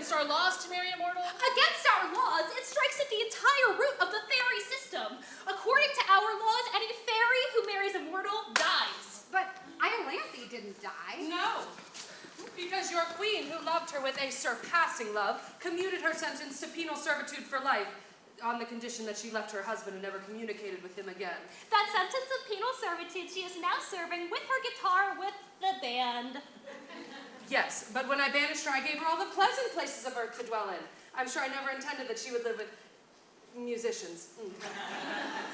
against our laws to marry a mortal? Against our laws, it strikes at the entire root of the fairy system. According to our laws, any fairy who marries a mortal dies. But Iolanthe didn't die. No. Because your queen, who loved her with a surpassing love, commuted her sentence to penal servitude for life, on the condition that she left her husband and never communicated with him again. That sentence of penal servitude she is now serving with her guitar with the band. Yes, but when I banished her, I gave her all the pleasant places of earth to dwell in. I'm sure I never intended that she would live with musicians.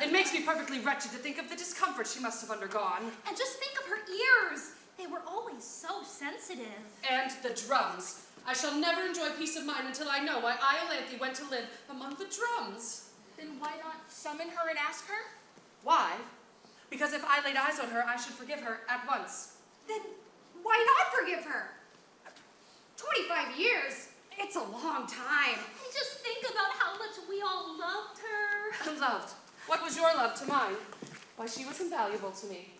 It makes me perfectly wretched to think of the discomfort she must have undergone. And just think of her ears. They were always so sensitive. And the drums. I shall never enjoy peace of mind until I know why Iolanthe went to live among the drums. Then why not summon her and ask her? Why? Because if I laid eyes on her, I should forgive her at once. Then why not forgive her? 25 years. It's a long time. And just think about how much we all loved her. Loved? What was your love to mine? Why, she was invaluable to me.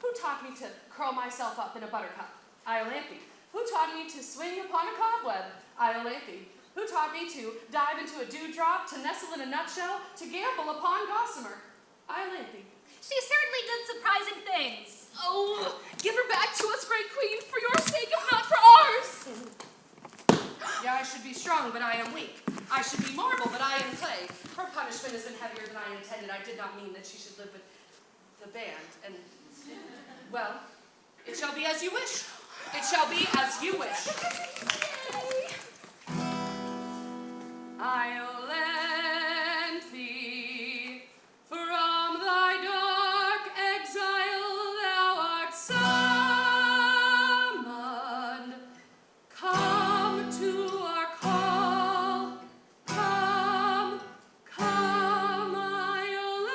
Who taught me to curl myself up in a buttercup? Iolanthe. Who taught me to swing upon a cobweb? Iolanthe. Who taught me to dive into a dewdrop, to nestle in a nutshell, to gamble upon gossamer? Iolanthe. She certainly did surprising things. Oh, give her back to us, great queen, for your sake, if not for ours. Yeah, I should be strong, but I am weak. I should be marble, but I am clay. Her punishment has been heavier than I intended. I did not mean that she should live with the band. And, well, it shall be as you wish. It shall be as you wish. Iolanthe, from thy dark exile thou art summoned. Come to our call. Come, come, Iolanthe.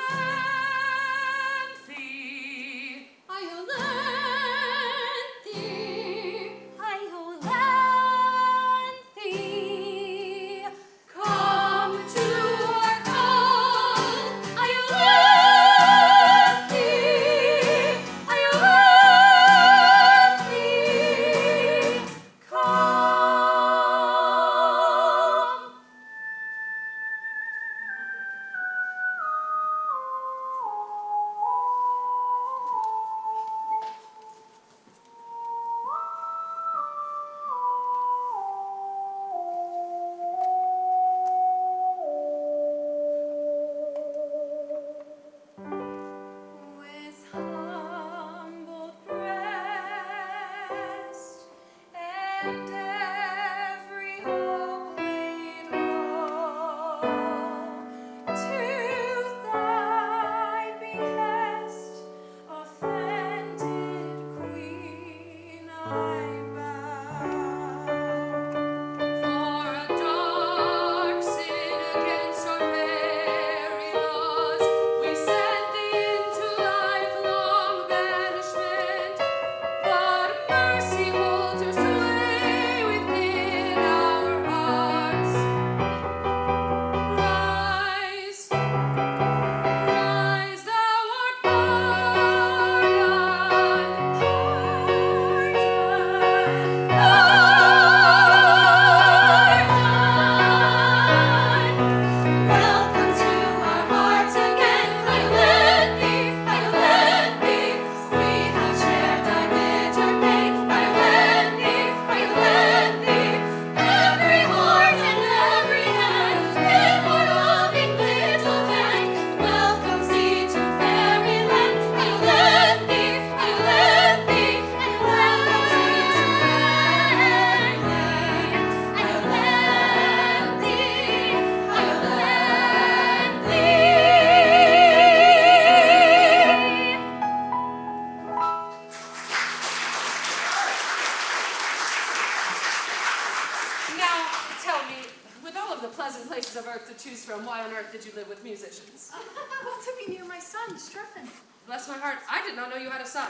from, why on earth did you live with musicians? Well, to be near my son, Strephon. Bless my heart, I did not know you had a son.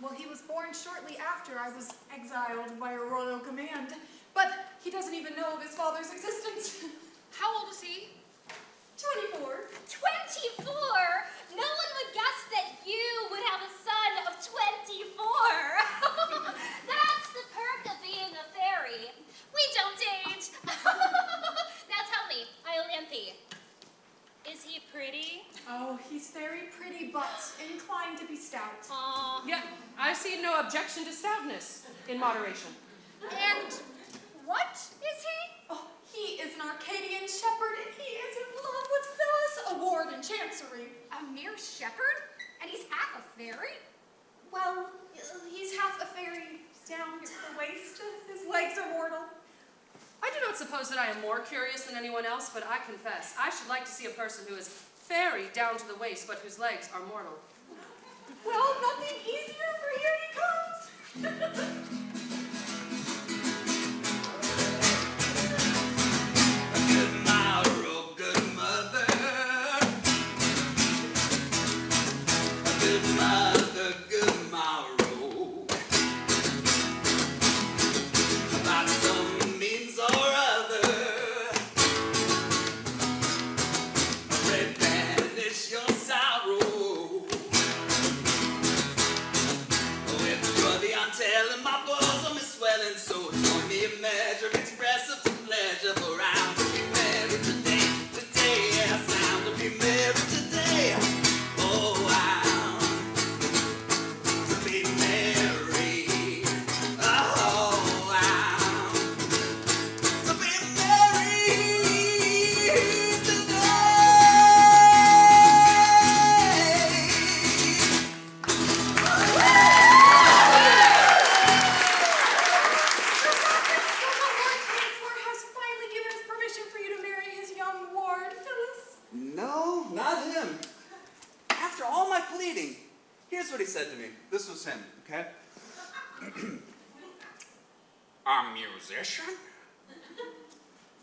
Well, he was born shortly after I was exiled by a royal command. But he doesn't even know of his father's existence. How old is he? 24. 24? No one would guess that you would have a son of 24. That's the perk of being a fairy. We don't age. to be stout. Aw. Yeah, I see no objection to stoutness in moderation. And what is he? Oh, he is an Arcadian shepherd, and he is in love with Phyllis, a ward in Chancery. A mere shepherd? And he's half a fairy? Well, he's half a fairy down to the waist. His legs are mortal. I do not suppose that I am more curious than anyone else, but I confess, I should like to see a person who is fairy down to the waist, but whose legs are mortal. Well, nothing easier, for here he comes. Good morrow, good mother. Good mother, good morrow. By some means or other, replenish your sorrow. With bloody, I'm telling my bosom is swelling, so join me in measure expressive to pleasure, for I'm to be married today. Today, yes, I'm to be married today. Oh, I'm to be married. Oh, I'm to be married today. Chancellor has finally given us permission for you to marry his young ward, Phyllis. No, not him. After all my pleading, here's what he said to me. This was him, okay? A musician?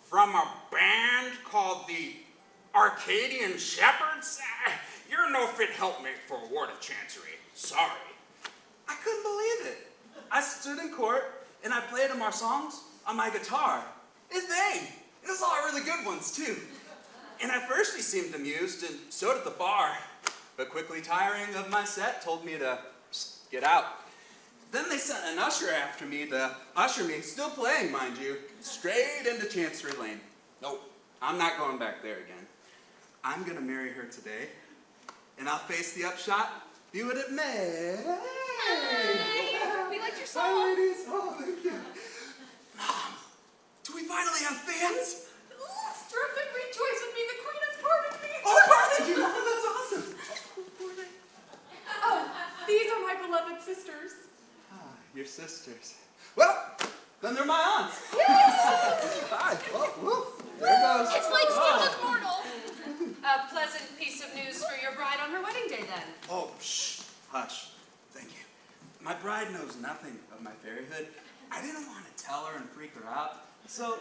From a band called the Arcadian Shepherds? You're no fit helpmate for a ward of Chancery. Sorry. I couldn't believe it. I stood in court and I played him our songs on my guitar. In vain. It was all really good ones, too. And at first he seemed amused, and so did the bar. But quickly tiring of my set, told me to get out. Then they sent an usher after me to usher me, still playing, mind you, straight into Chancery Lane. Nope, I'm not going back there again. I'm gonna marry her today, and I'll face the upshot, be what it may. We liked your Hi, song. ladies. Oh, thank you. Mom, do we finally have fans? Ooh, Strephon, rejoice with me. The queen has pardoned me. Oh, pardon you, Mom. That's awesome. Oh, these are my beloved sisters. Ah, your sisters. Well, then they're my aunts. Yes. Hi. Oh, whoop. There it goes. Its legs do look mortal. A pleasant piece of news for your bride on her wedding day, then. Oh, shh. Hush. Thank you. My bride knows nothing of my fairyhood. I didn't want to tell her and freak her out, so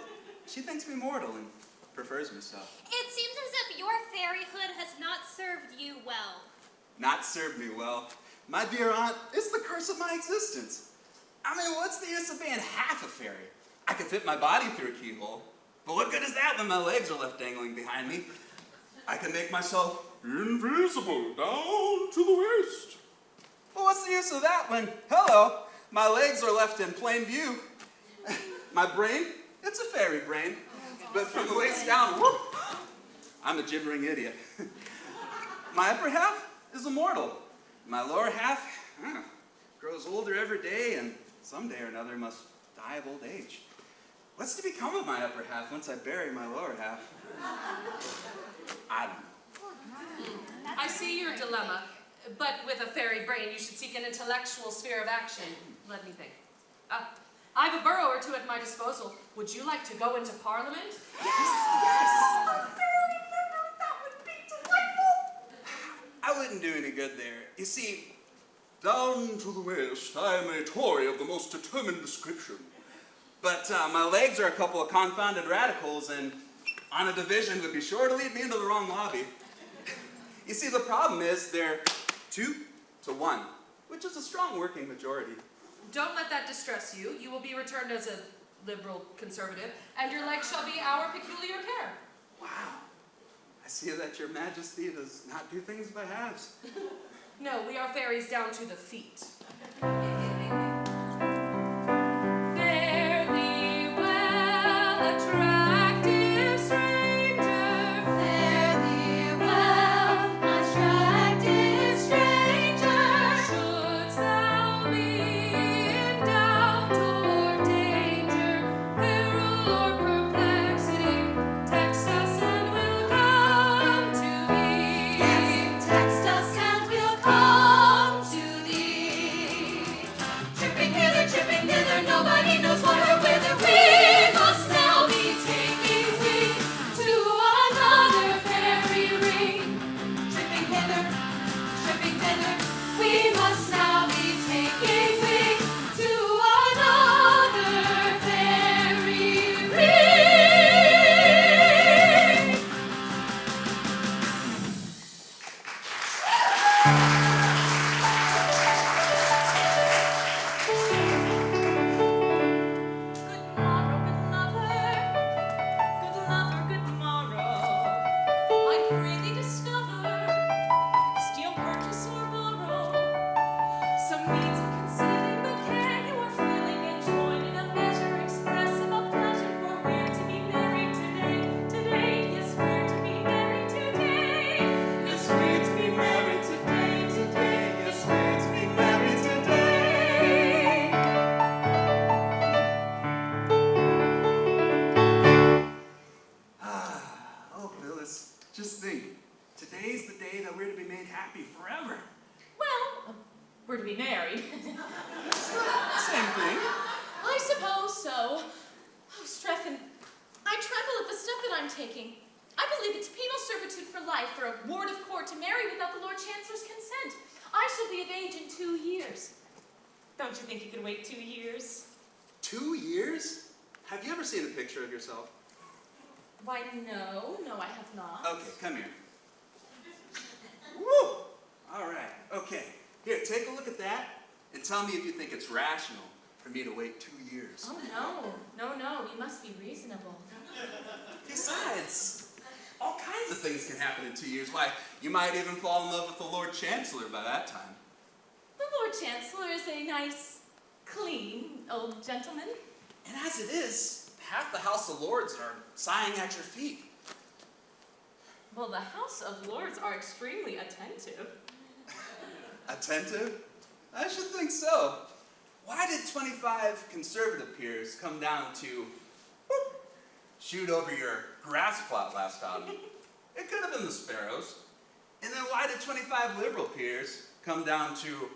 she thinks me mortal and prefers me so. It seems as if your fairyhood has not served you well. Not served me well. My dear aunt, it's the curse of my existence. I mean, what's the use of being half a fairy? I can fit my body through a keyhole, but what good is that when my legs are left dangling behind me? I can make myself invisible down to the waist. Well, what's the use of that when, hello, my legs are left in plain view? My brain, it's a fairy brain, but from the waist down, whoop, I'm a gibbering idiot. My upper half is immortal. My lower half grows older every day, and someday or another must die of old age. What's to become of my upper half once I bury my lower half? I don't know. I see your dilemma, but with a fairy brain, you should seek an intellectual sphere of action. Let me think. I have a borough or two at my disposal. Would you like to go into Parliament? Yes! A fairy member, that would be delightful! I wouldn't do any good there. You see, down to the waist, I am a Tory of the most determined description. But my legs are a couple of confounded radicals, and on a division would be sure to lead me into the wrong lobby. You see, the problem is they're 2 to 1, which is a strong working majority. Don't let that distress you. You will be returned as a liberal conservative, and your legs shall be our peculiar care. Wow. I see that your majesty does not do things by halves. No, we are fairies down to the feet. Fare thee well, attractive stranger. Fare thee well, attractive stranger. happy forever. Well, we're to be married. Same thing. I suppose so. Oh, Strephon, I tremble at the step that I'm taking. I believe it's penal servitude for life for a ward of court to marry without the Lord Chancellor's consent. I shall be of age in 2 years. Don't you think you could wait 2 years? 2 years? Have you ever seen a picture of yourself? Why, no, I have not. Okay, come here. Woo! All right, okay. Here, take a look at that and tell me if you think it's rational for me to wait 2 years. Oh, no, you must be reasonable. Besides, all kinds of things can happen in 2 years. Why, you might even fall in love with the Lord Chancellor by that time. The Lord Chancellor is a nice, clean old gentleman. And as it is, half the House of Lords are sighing at your feet. Well, the House of Lords are extremely attentive. Attentive? I should think so. Why did 25 conservative peers come down to shoot over your grass plot last autumn? It could have been the sparrows. And then why did 25 liberal peers come down to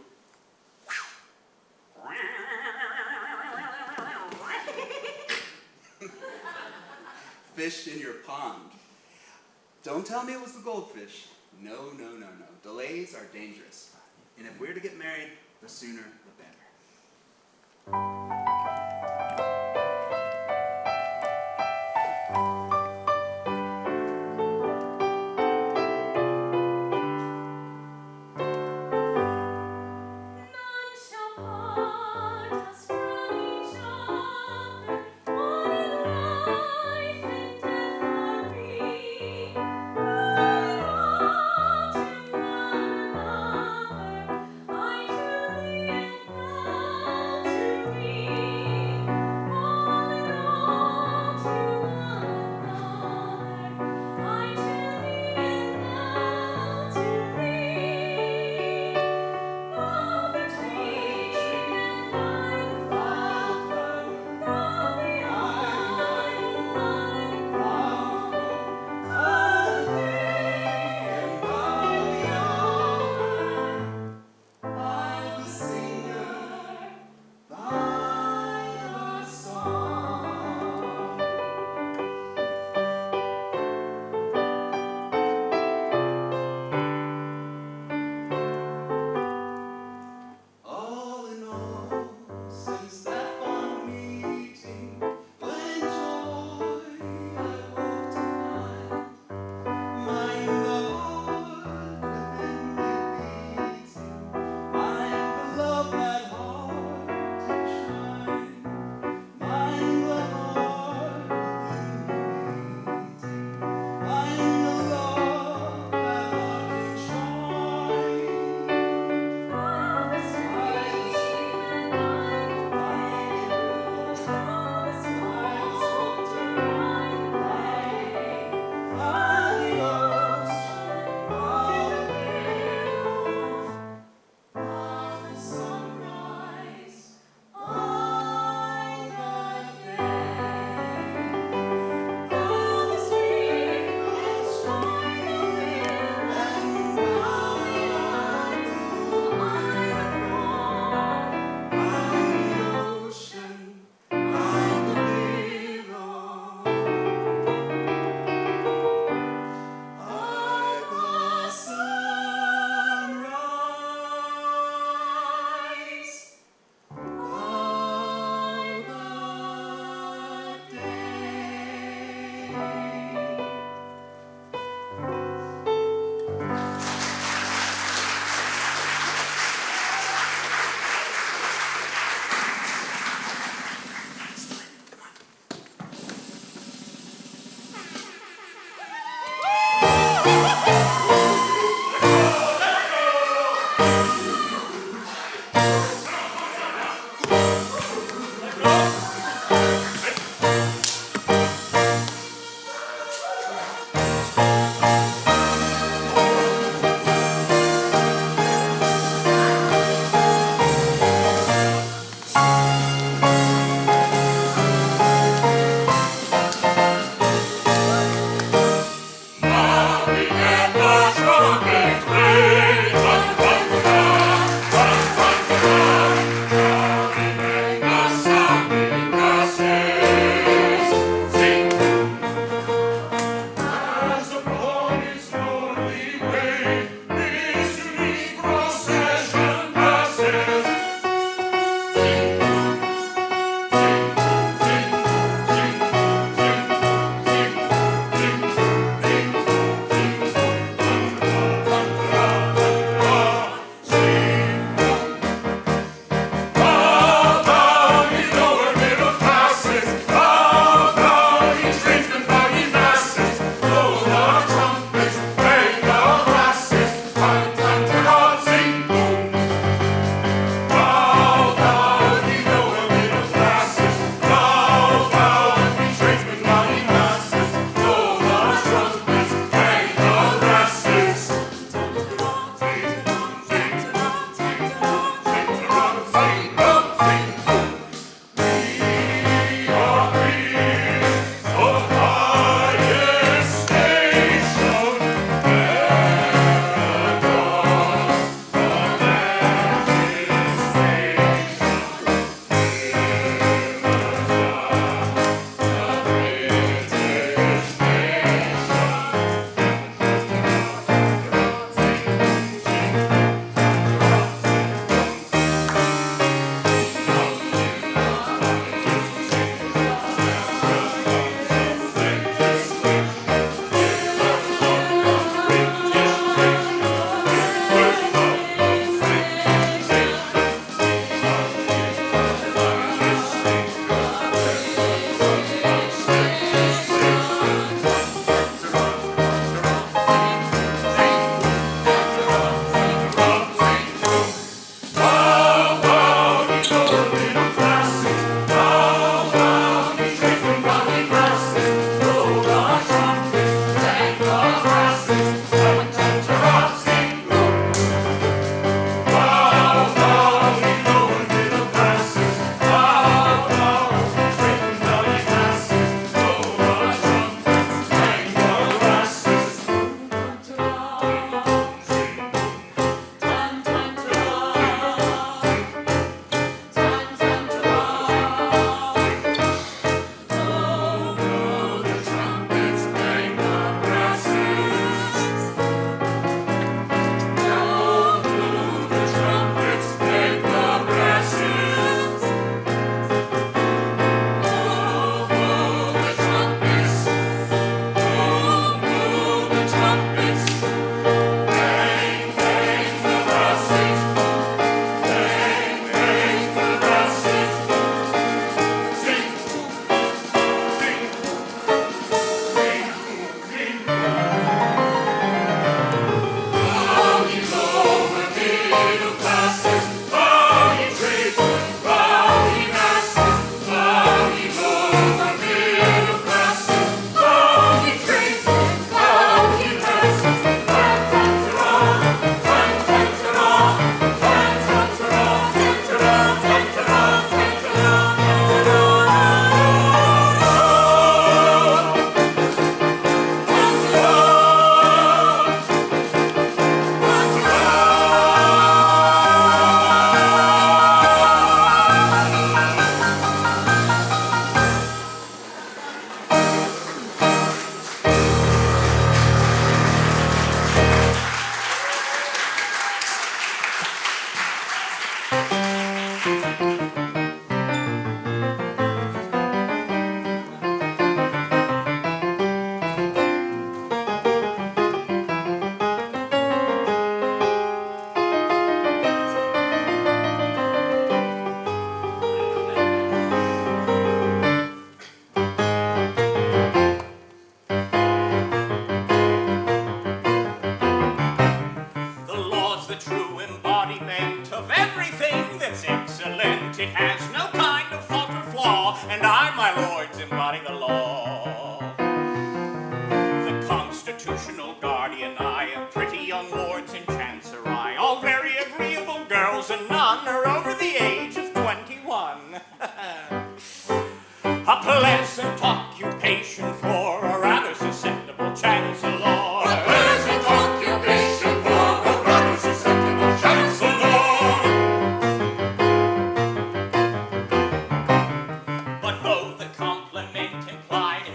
fish in your pond? Don't tell me it was the goldfish. No. Delays are dangerous. And if we're to get married, the sooner the better. I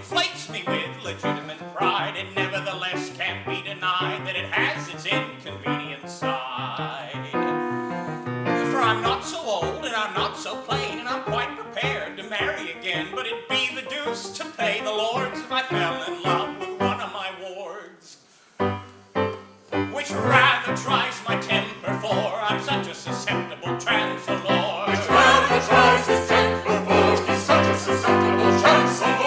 inflates me with legitimate pride. It nevertheless can't be denied that it has its inconvenient side. For I'm not so old and I'm not so plain, and I'm quite prepared to marry again, but it'd be the deuce to pay the lords if I fell in love with one of my wards. Which rather tries my temper, for I'm such a susceptible Chancellor. Which rather tries his temper, for he's such a susceptible Chancellor.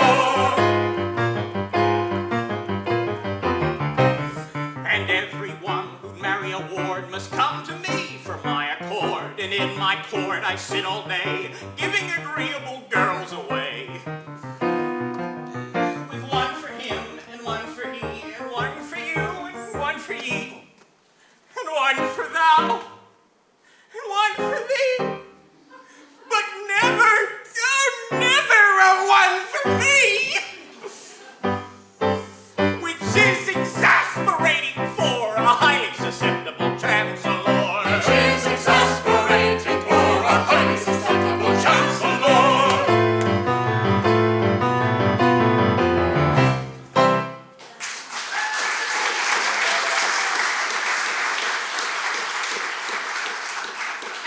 And everyone who'd marry a ward must come to me for my accord, and in my court I sit all day, giving agreeable girls away. With one for him, and one for he, and one for you, and one for ye, and one for thou, and one for thee, but never, oh, never a one for me, which is exasperating for a highly susceptible Chancellor. Which is exasperating for a highly susceptible Chancellor.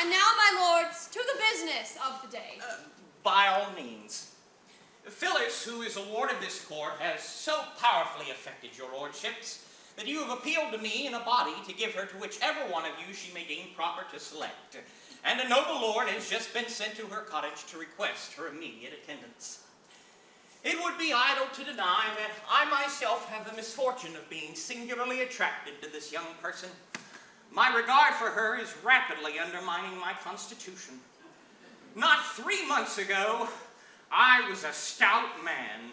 And now, my lords, to the business of the day. By all means. Phyllis, who is a ward of this court, has so powerfully affected your lordships that you have appealed to me in a body to give her to whichever one of you she may deem proper to select. And a noble lord has just been sent to her cottage to request her immediate attendance. It would be idle to deny that I myself have the misfortune of being singularly attracted to this young person. My regard for her is rapidly undermining my constitution. Not 3 months ago, I was a stout man.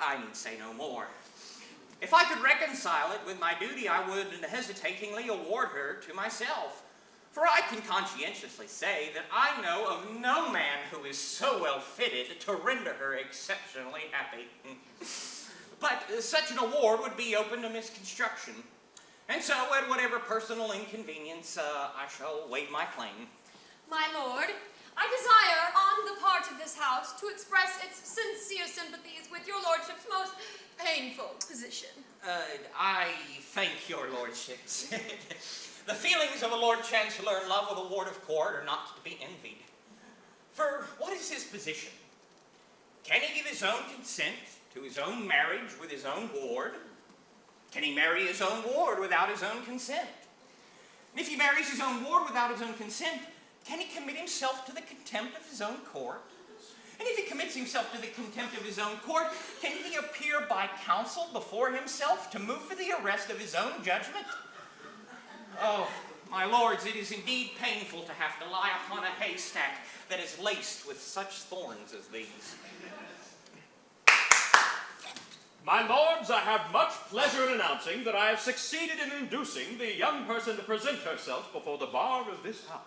I need say no more. If I could reconcile it with my duty, I would unhesitatingly award her to myself. For I can conscientiously say that I know of no man who is so well fitted to render her exceptionally happy. But such an award would be open to misconstruction. And so, at whatever personal inconvenience, I shall waive my claim. My lord, I desire, on the part of this house, to express its sincere sympathies with your lordship's most painful position. I thank your lordships. The feelings of a Lord Chancellor in love with a ward of court are not to be envied. For what is his position? Can he give his own consent to his own marriage with his own ward? Can he marry his own ward without his own consent? And if he marries his own ward without his own consent, can he commit himself to the contempt of his own court? And if he commits himself to the contempt of his own court, can he appear by counsel before himself to move for the arrest of his own judgment? Oh, my lords, it is indeed painful to have to lie upon a haystack that is laced with such thorns as these. My lords, I have much pleasure in announcing that I have succeeded in inducing the young person to present herself before the bar of this house.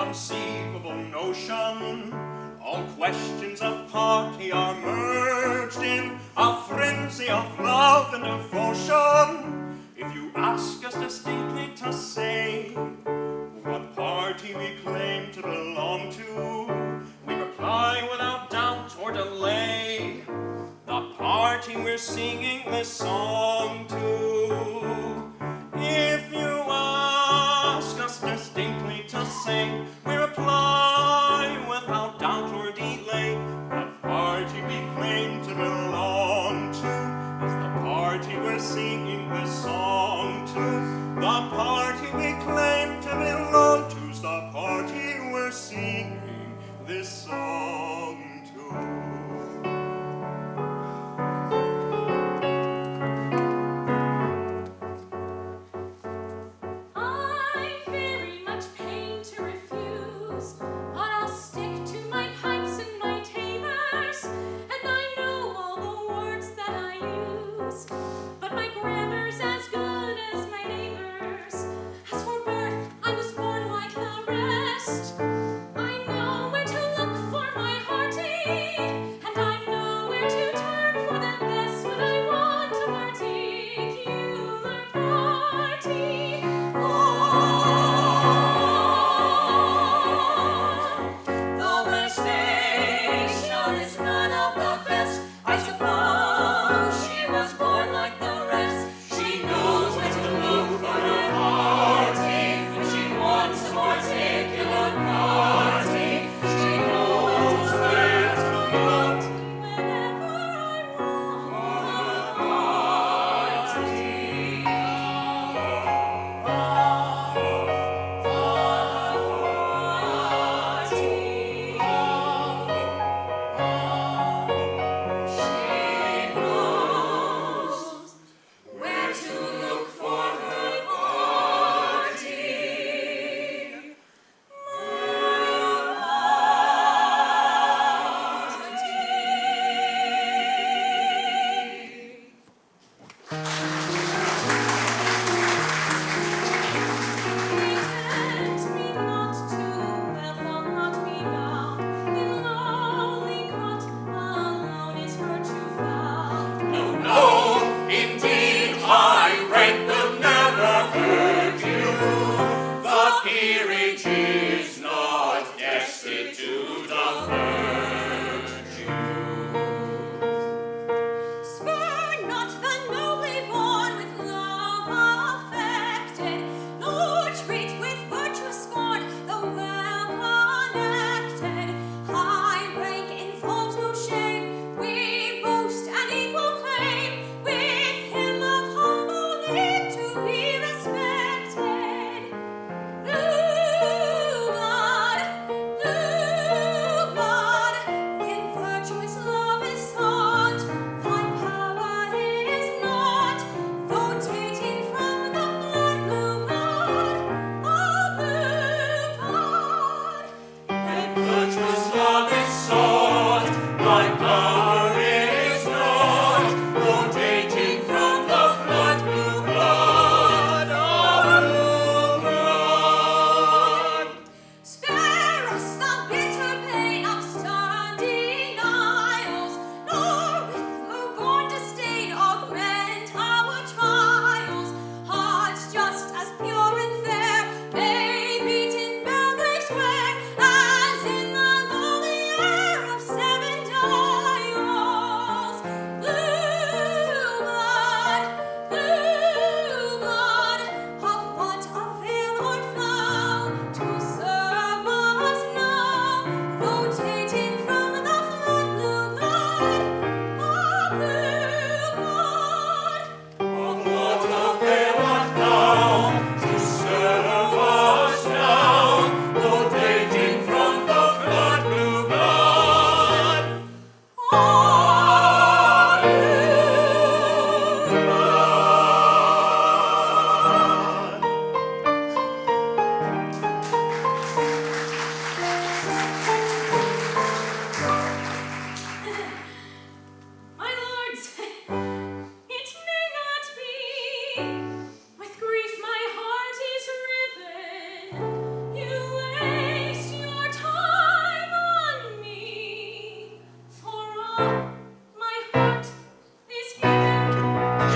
inconceivable notion. All questions of party are merged in a frenzy of love and devotion. If you ask us distinctly to say what party we claim to belong to, we reply without doubt or delay, the party we're singing this song to. If you ask us distinctly to say, we reply without doubt or delay, the party we claim to belong to is the party we're singing this song to. The party we claim to belong to is the party we're singing this song to.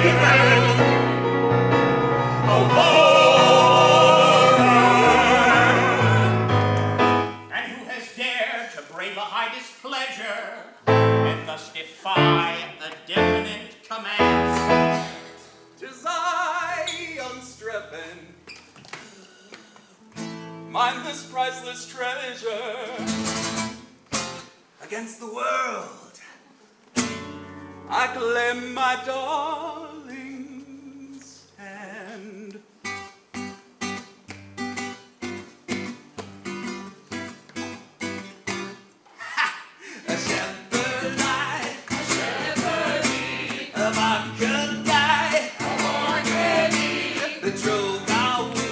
And who has dared to brave a high displeasure and thus defy a definite command? 'Tis I, young Strephon, mind this priceless treasure. Against the world, I claim my darling's hand. Ha! A shepherd I, a vodka die, betrothed are we,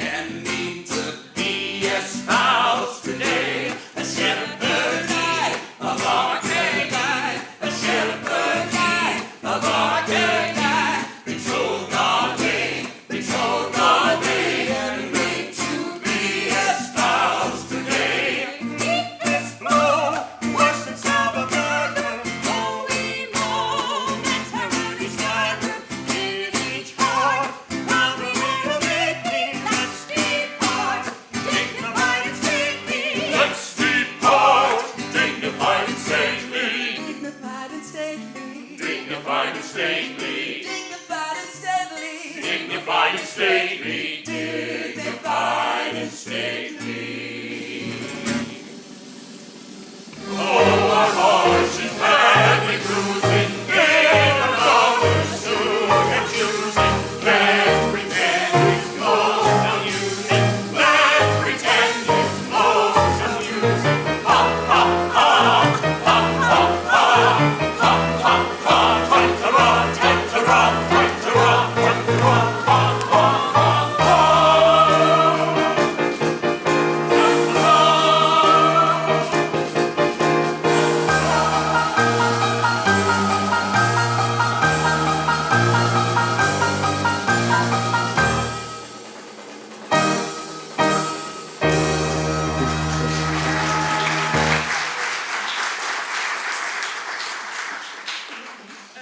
and mean to be espoused today. A shepherd I, a vodka die, a shepherd I, a vodka die, betrothed are we, and mean to be espoused today. This blow, worse than Salvador, Holy momentary stagger, in each heart, while we will make me, let's depart, dignified and stately. Let's depart, dignified and stately. Dignified and stately, Dignified and stately. dignified and stately, Dignified and stately. Dignified and stately. Oh, our horse is madly cruising, in another soon and choosing. Let's pretend it's most amusing. Let's pretend it's most amusing. Ha, ha, ha, ha, ha, ha, ha, ha, ha, tantara, tantara, tantara, tantara, ha, ha, ha, ha.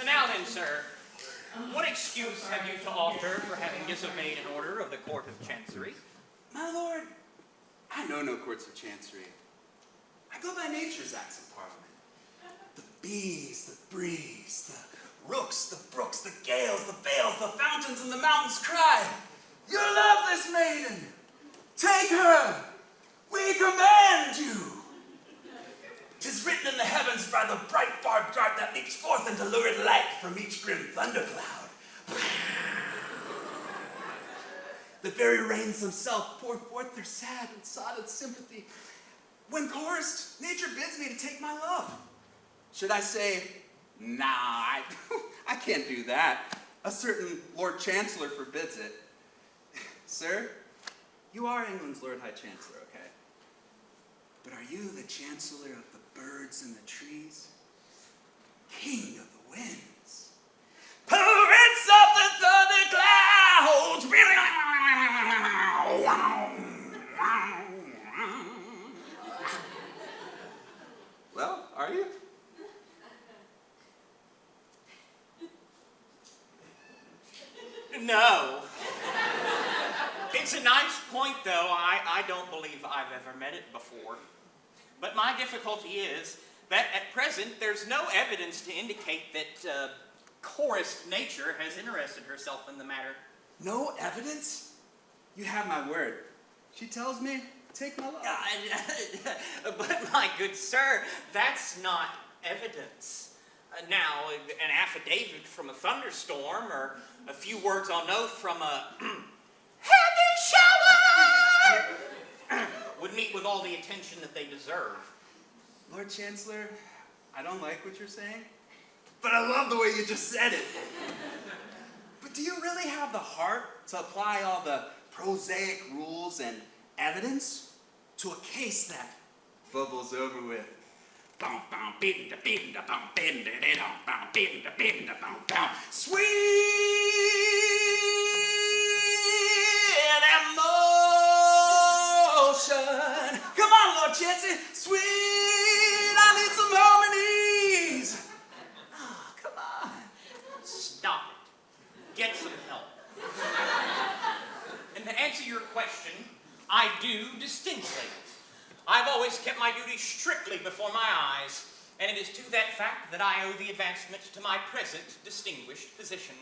Now then, sir, what excuse have you to offer for having disobeyed an order of the Court of Chancery? My lord, I know no courts of chancery. I go by nature's acts of parliament. The bees, the breeze, the rooks, the brooks, the gales, the vales, the fountains, and the mountains cry, "You love this maiden! Take her! We command you!" 'Tis written in the heavens by the bright barbed dart that leaps forth into lurid light from each grim thundercloud. The very rains themselves pour forth their sad and sodded sympathy. When chorused, nature bids me to take my love. Should I say, nah, I can't do that. A certain Lord Chancellor forbids it. Sir, you are England's Lord High Chancellor, okay? But are you the Chancellor of the birds and the trees? King of the winds? Prince of the thunder clouds! Well, are you? No. It's a nice point, though. I don't believe I've ever met it before. But my difficulty is that at present there's no evidence to indicate that chorused nature has interested herself in the matter. No evidence? You have my word. She tells me, take my love. But my good sir, that's not evidence. Now, an affidavit from a thunderstorm or a few words on oath from a heavy shower would meet with all the attention that they deserve. Lord Chancellor, I don't like what you're saying, but I love the way you just said it. But do you really have the heart to apply all the prosaic rules and evidence to a case that bubbles over with? Sweet emotion. Come on, Lord Chancellor. Sweet, I need some harmonies. Oh, come on. do distinctly. I've always kept my duty strictly before my eyes, and it is to that fact that I owe the advancement to my present distinguished position.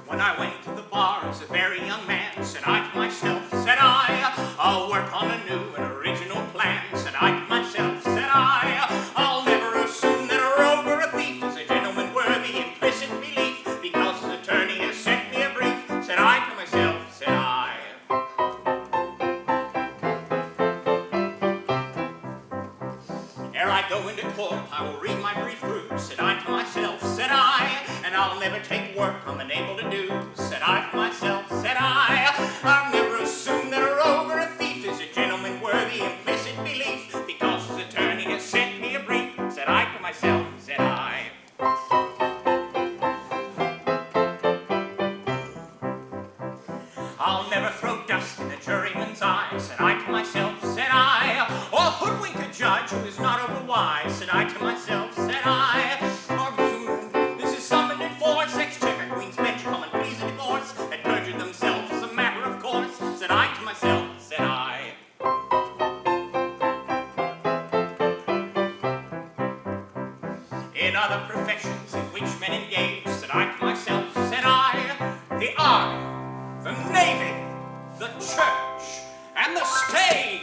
When I went to the bar as a very young man, said I to myself, said I, I'll work on a new and original plan. Said I to myself, said I, I'll never assume that a rogue or a thief is a gentleman worthy implicit belief, because his attorney has sent me a brief. Said I to myself, said I. Ere I go into court, I will read my brief through. Said I to myself, said I, and I'll never take work I'm unable to do. Said I to myself, said I, I'll never assume that a rogue or a thief is a gentleman worthy implicit belief, because his attorney has sent me a brief. Said I to myself, said I. I'll never throw dust in a juryman's eye. Said I to myself, said I, or hoodwink a judge who is not overwise. Said I to myself, said I, or this is summoned in force, exchequer, Queen's bench, come and please a divorce, had perjured themselves as a matter of course. Said I to myself, said I. In other professions in which men engage, said I to myself, said I, the army, the navy, the church, and the stage.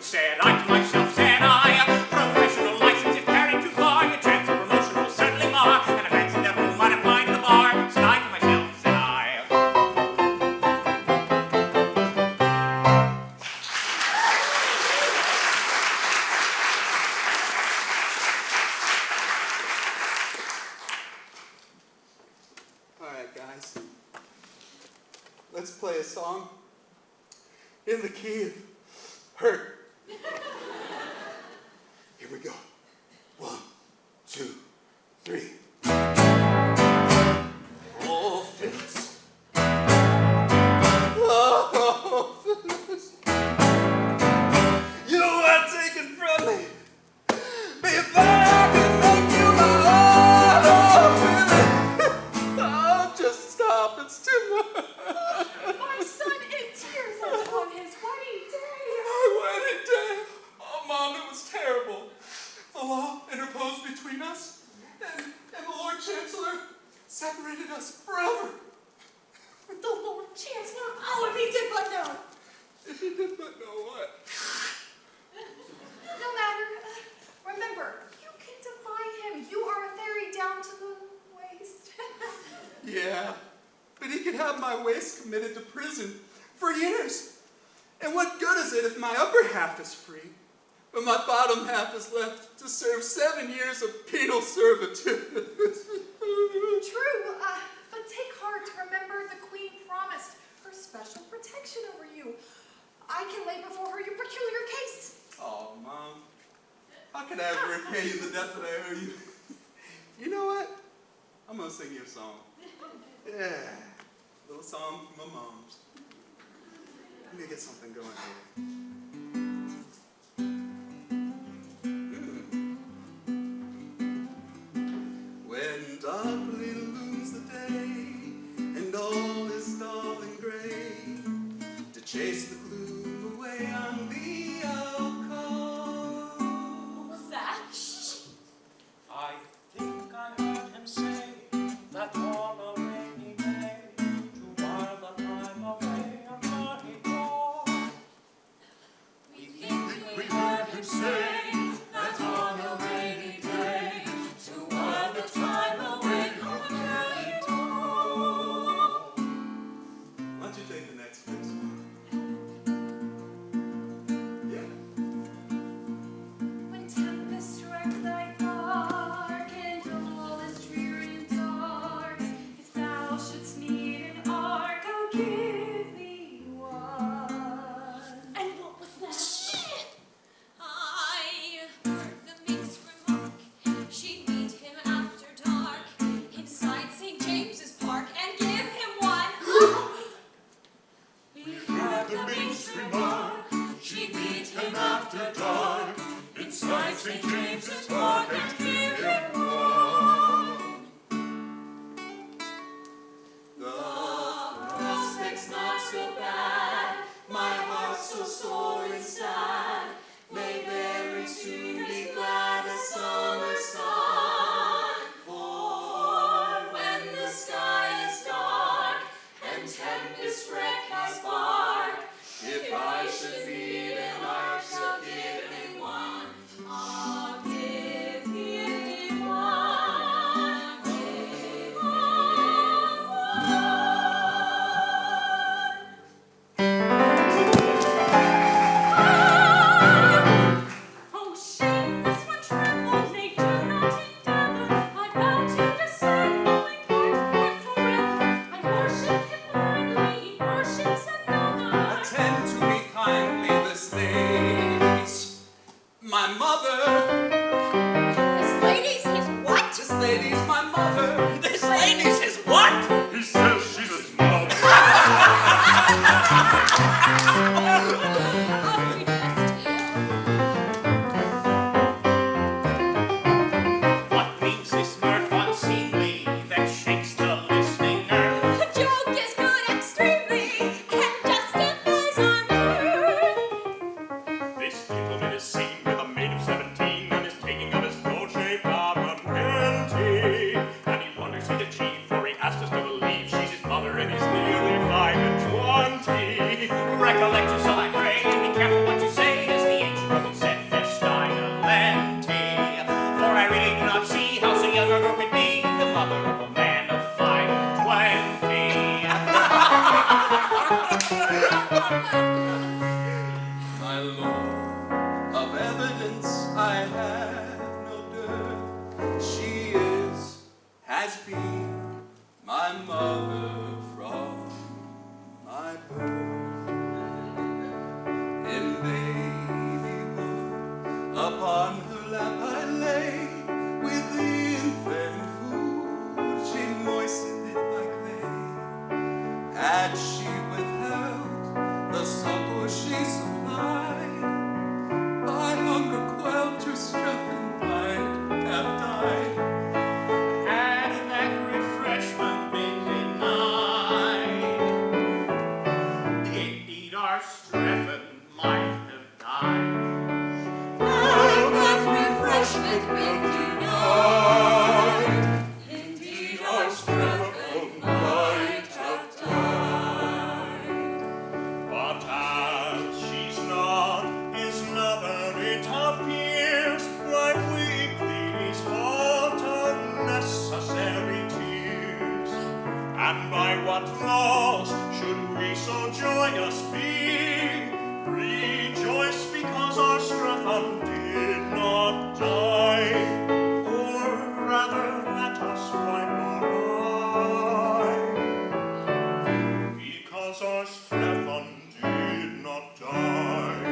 Said I to myself, said I, professional license if carried too far, your chance of promotion will certainly mar, and a fancy devil might apply to the bar. Said I to myself, said I. All right, guys. Let's play a song in the key of hurt. Here we go. 1, 2, 3. Oh, Phyllis. Oh, Phyllis. You are taken from me before I can make you my own. Oh, Phyllis. Oh, just stop. It's too much. My son in tears on his wedding day. Our wedding day. Oh, Mom, it was terrible. The law interposed between us, and the Lord Chancellor separated us forever. The Lord Chancellor, oh, if he did but know. If he did but know what? No matter. Remember, you can defy him. You are a fairy down to the waist. Yeah, but he could have my waist committed to prison for years. And what good is it if my upper half is free, but my bottom half is left to serve 7 years of penal servitude? True, but take heart. Remember, the Queen promised her special protection over you. I can lay before her your peculiar case. Oh, Mom, how could I ever repay you the debt that I owe you? You know what? I'm gonna sing you a song. Yeah, little song from my mom's. Let me get something going here. When darkly looms the day, and all is dull and gray, to chase the gloom away on thee I'll call. What was that? Shh. I think I heard him say that on a rainy day, to while the time away a muddy door. We think We heard him say that on a rainy day, to while the time away on a door. Why don't you take the next verse? Yeah. When tempest strike thy bark, and all is dreary and dark, if thou shouldst need an ark, I'll give thee one. And what was that? I heard the minx remark she'd meet him after dark inside St. James's Park and give him one. We heard The minx remark, she'd meet him after dark, inside St. James's Park and give him one. my mother. This lady's his what? This lady's my mother. This lady's his what? He says she's his mother. What means this mirth unseemly that shakes the listening nerve? The joke is good extremely and justifies our mirth. This gentleman is seen with a maid of 17 and is taking of his gold-shaped arm a panty. And he wonders he'd achieve, for he asked us to believe she's his mother and he's nearly 5 and 20. Recollect yourself, I pray, and be careful what you say, as the ancient Roman said, Festina Lente. For I really do not see how so young a girl could be the mother of a man of 5 and 20. My lord, of evidence I have no dearth. She has been my mother from my birth. In babyhood, upon her lap I lay, with the infant food she moistened in my clay. Had she withheld the suckle she supplied, by hunger quelled to Strephon might have died. Had that refreshment been denied, indeed our Strephon might have died. Had that refreshment been denied, indeed our Strephon might have died. But as she's not his mother, it appears that we please what unnecessary tears. And by what laws should we so joyous be? Rejoice because our Strephon did not die, or rather let us wipe our eye, because our Strephon did not die.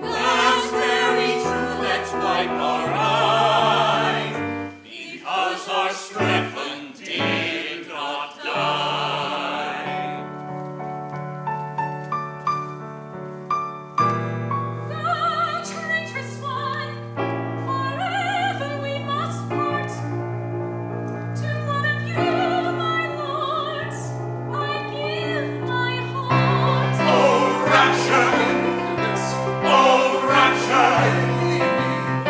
That's very true, let's wipe our eye, because our Strephon did not die. The traitorous one, forever we must part. To one of you, my lords, I give my heart. Oh, rapture in this, oh, rapture in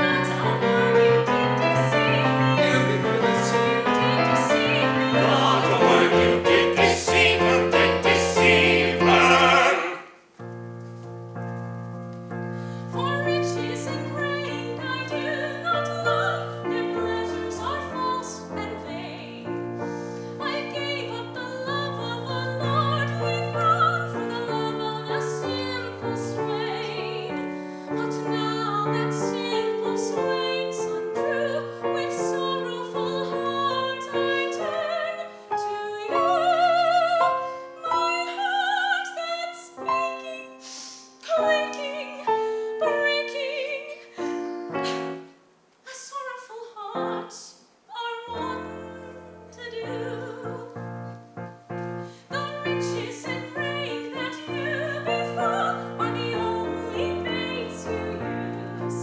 Not a word you did deceive me. Hear me, Phyllis. You did deceive me. Not a word you did deceive her, did deceive her. For riches and rank I do not love, their pleasures are false and vain. I gave up the love of a lordly throne for the love of a simple swain. But now that simple swain's untrue, with sorrowful heart I turn to you. My heart that's aching, quaking, breaking. A sorrowful hearts are one to do. The riches and rank that you befall are the only baits you use.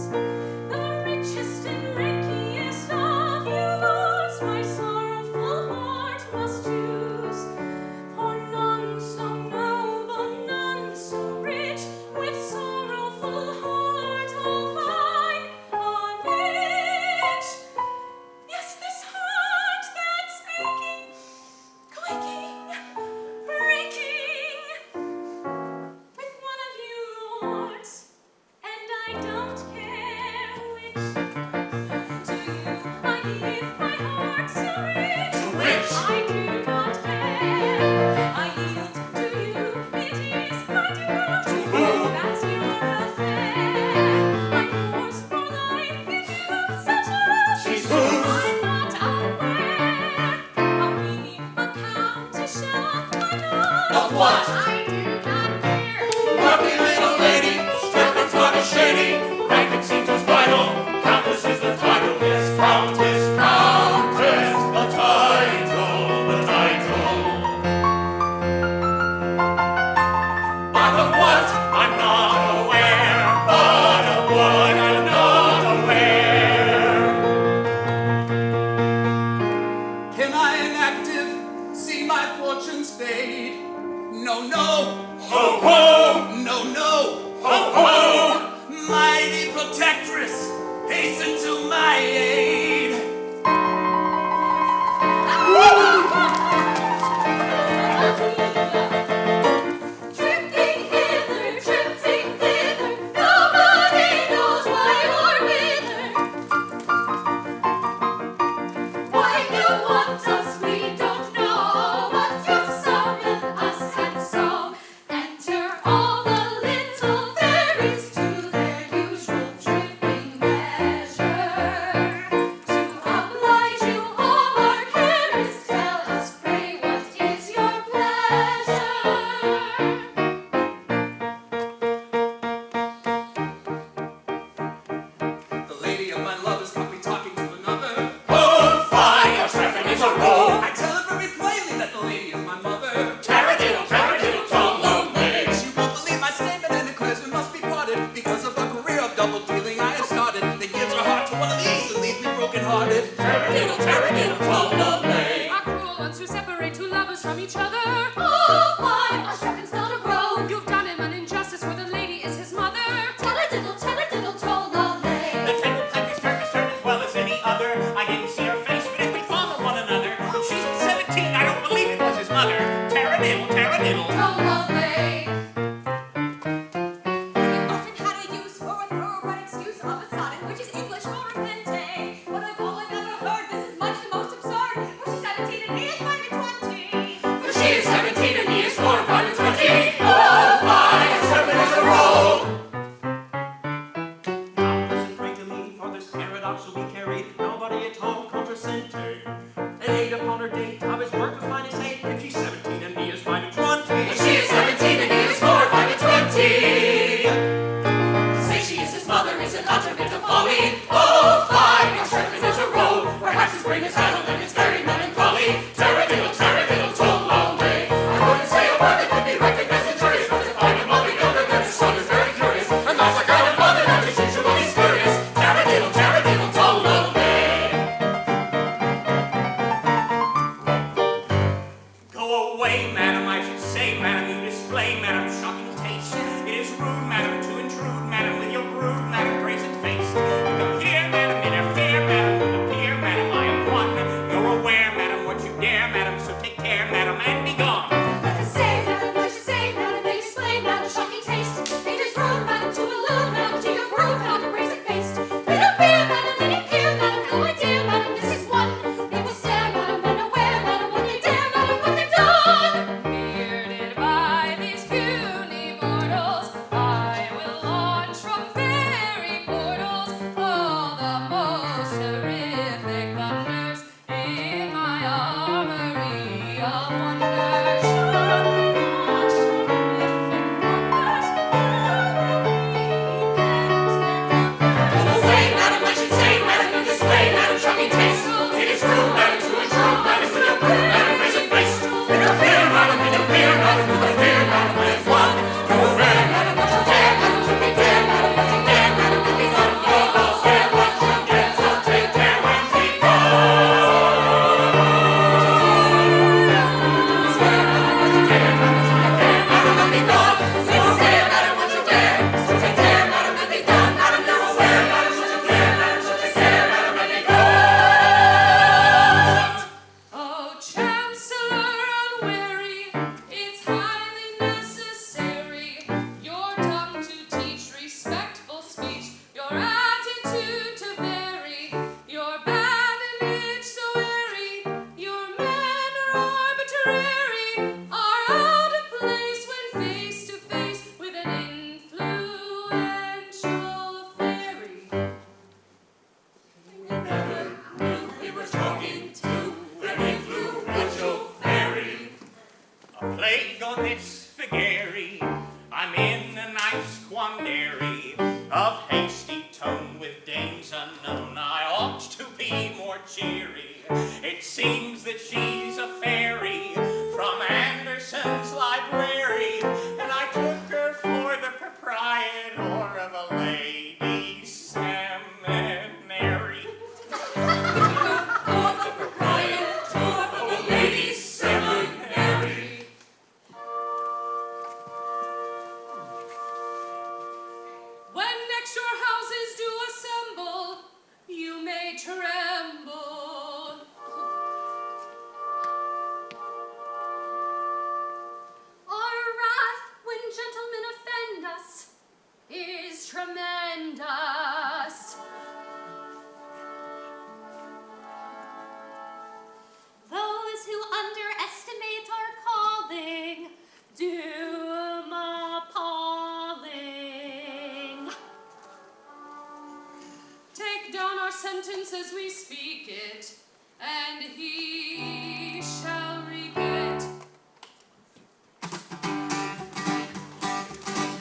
from each other. Oh, fine, our Strephen's not a rogue. You've done him an injustice, for the lady is his mother. Tell-a-diddle, Tolloller. The table pack is turn as well as any other. I didn't see her face, but if we follow one another, she's 17, I don't believe it was his mother. Taradiddle, taradiddle. Tolloller. We've often had a use for a thoroughbred excuse of a sodden, which is English for repente. But of all I've ever heard, this is much the most absurd. For she's 17 and he is 5 and 20. For she is 17 and he is 4, 5 and 20. Oh, fine, Strephon is a rogue. Now listen, pray to me, for this paradox will be carried. Nobody at home contrasented. An 8 upon her date of his work was minus 8. If she's 17 and he is 5 and 20. For she is 17 and he is 4, 5 and 20. To say she is his mother is an utter bit of folly. Oh, fine, our Strephon is a rogue. Perhaps his brain is addled and it's very melancholy. Taradiddle, taradiddle, Tolloller. I wouldn't say a word that could be recognized in juries, but to find a mother younger than his son is very curious. And that's the kind of mother that is usually spurious. Taradiddle, taradiddle, Tolloller. Go away, madam, I should say, madam, you display, madam, shocking taste. It is rude, madam, to intrude, madam, with your brood, madam, brazen face. You come here, madam, interfere, madam, with appear, madam, I am one. You're aware, madam, what you dare, madam, so take care, madam, and be gone. What to say, madam, what you say, madam, they explain, madam, shocking taste. It is rude, madam, to allude, madam, to your brood, madam, brazen faced. They don't fear, madam, they don't peer, madam, no idea, madam, this is one. They will stare, madam, and aware, madam, what they dare, madam, what they've done. Bearded by these puny mortals, I will launch from fairy portals all the most terrific thunders in my armory of wonders. Say, madam, I should say, madam, you display, madam, shocking taste. It is rude, madam, to intrude, madam, with your brood, madam, brazen face. Interfere, madam, with appear, madam, I am one. You're aware, madam, what you dare, madam, so take care, madam, what you dare, madam, and be gone. You're all scared, what you get, so take care when we go. Scared, madam, what you dare, madam, so take care, madam, and be gone. You're scared, madam, what you dare, so take care, madam, and be gone. Madam, you're aware, madam, what you dare, madam, so take care, madam, and be gone. Oh, Chancellor unwary, it's highly necessary your tongue to teach respectful speech, your attitude to vary, your badinage so airy, your manner arbitrary, are out of place when face to face with an influential fairy. We were talking to an influential fairy. A plague on this vagary, I'm in a nice quandary of hasty tone with dames unknown. I ought to be more cheery. It seems that she's a fairy from Anderson's library, and I took her for the proprietor of a ladies' seminary. For the proprietor of a ladies' seminary. When next your houses do assemble, you may tremble. Our wrath, when gentlemen offend us, is tremendous. Those who underestimate our calling doom appalling. Take down our sentence as we speak it, and he shall reap it.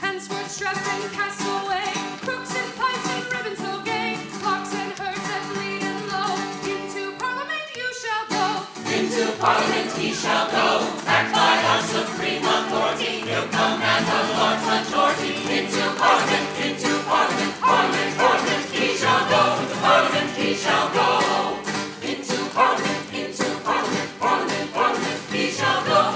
Henceforth Strephon cast away crooks and pipes and ribbons so gay, clocks and herds that bleed and low. Into Parliament you shall go. Into Parliament he shall go, backed by a supreme authority. He'll command a large majority. Into Parliament, Parliament, Parliament he shall go. Into Parliament he shall go. Into Parliament, Parliament, Parliament he shall go.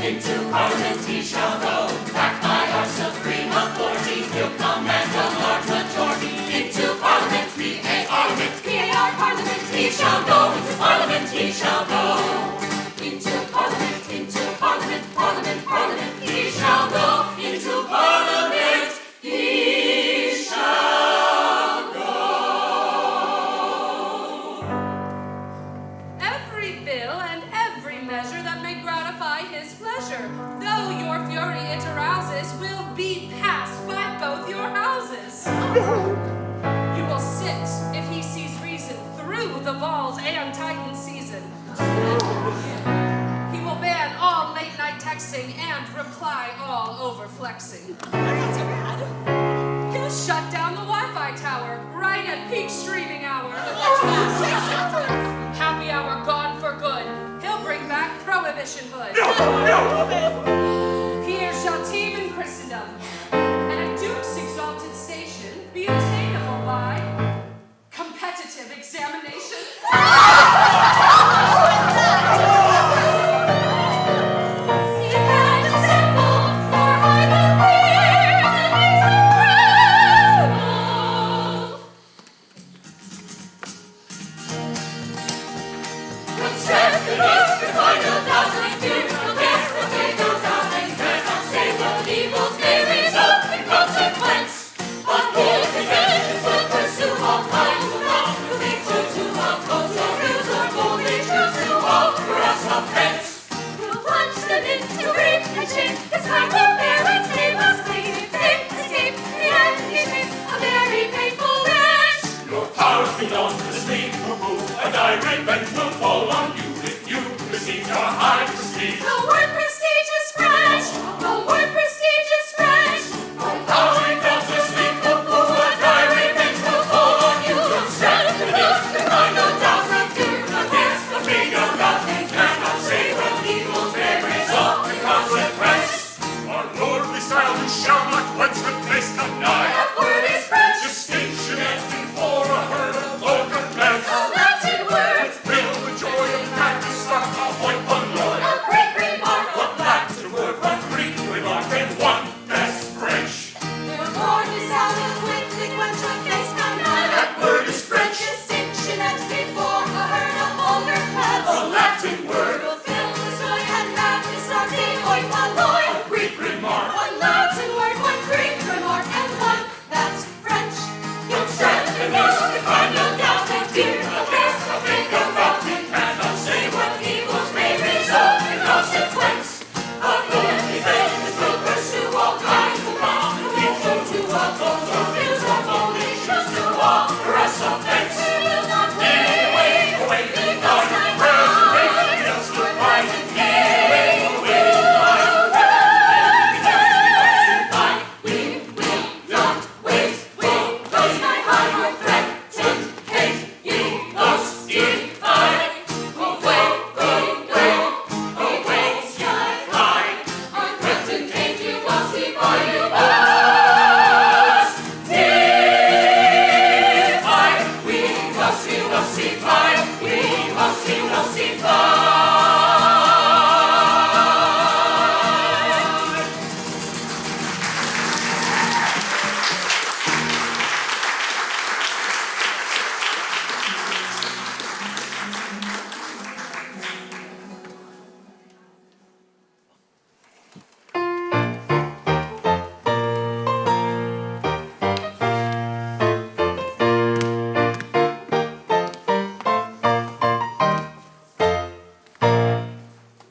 Into Parliament he shall go, backed by our supreme authority. He'll command a large majority. Into Parliament, P-A-R-Parliament, P-A-R Parliament, he shall go. Into Parliament he shall go. Into Parliament, Parliament, Parliament, he shall go. Into Parliament he shall go. Every bill and every measure that may gratify his pleasure, though your fury it arouses, will be passed by both your houses. You will sit, if he sees reason, through the Vols and Titan season. He will ban all late-night texting and reply all over-flexing. That's so bad. He'll shut down the Wi-Fi tower right at peak streaming hour. Happy hour gone for good. He'll bring back prohibition hood. Pierre shall teem in Christendom, and a duke's exalted station be attainable by competitive examination. You can assemble for high the fear that makes them tremble. But Stephanie, the final dazzling do, will guess what they goes out and cannot say what evils may result in consequence. But if his engines will pursue all kinds of wrong, will be true to our cause or views or boldly choose to offer us offense. We'll plunge them into grief and shame. This time we'll bear and save us clean. Escape, the end he shape, a very painful wrench. Your powers belong to the sleep, who a dire revenge will fall on you if you receive your high prestige. The word prestige is French. The word prestige is French. Powers belong to the sleep, who a dire revenge will fall on you. Don't stand for this, there are no doubts that do against the finger that they cannot say what evils may result in consequence. Our lordly style you shall not quench the place come nigh. That word is French. Distinction has before a herd of vulgar men. A Latin word. Fill the joy of madness, start a hoy on Lord. A great remark. One Latin word, one Greek remark, and one best French. Their Lord is eloquently quench a face come nigh. That word is French. Distinction as before a herd of vulgar pets. A Latin word, Will fill the joy and madness of the oi polloi. a Greek remark. One Latin word, one Greek remark, and one that's French. Don't stand for this, if I no doubt that you against the finger that we cannot say what evils may result in consequence. But if his enemies will pursue all kinds of wrong, we true to our cause or views or boldly choose to offer us offense. We will not Away, wait. because my president else would find it away, away, we will not wait. Because my heart will threaten, hate ye must defy. Away, sky high. On threaten, hate you must defy, you must defy. We must defy. We must defy.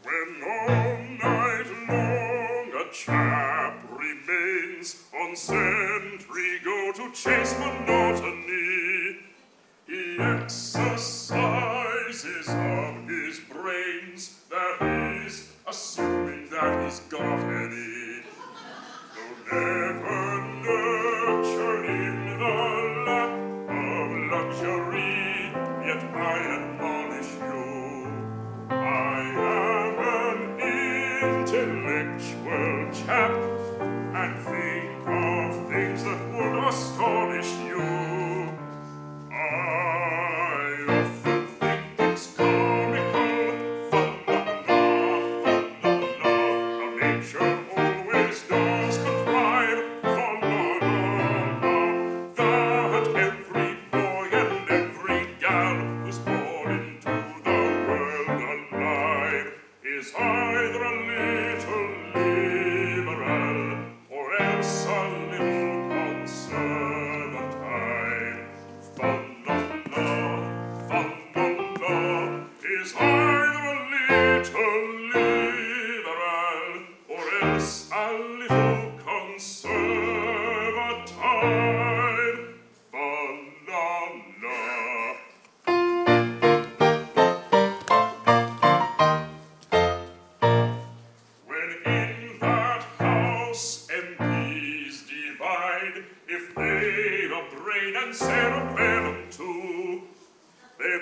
When all night long a chap remains on sentry, go to chase monotony. He exercises of his brains, that is, assuming that he's got any. Though never nurture in the lap of luxury, yet I admonish you. I am an intellectual chap and think of things that would astonish you. I often think it's comical, phenomena,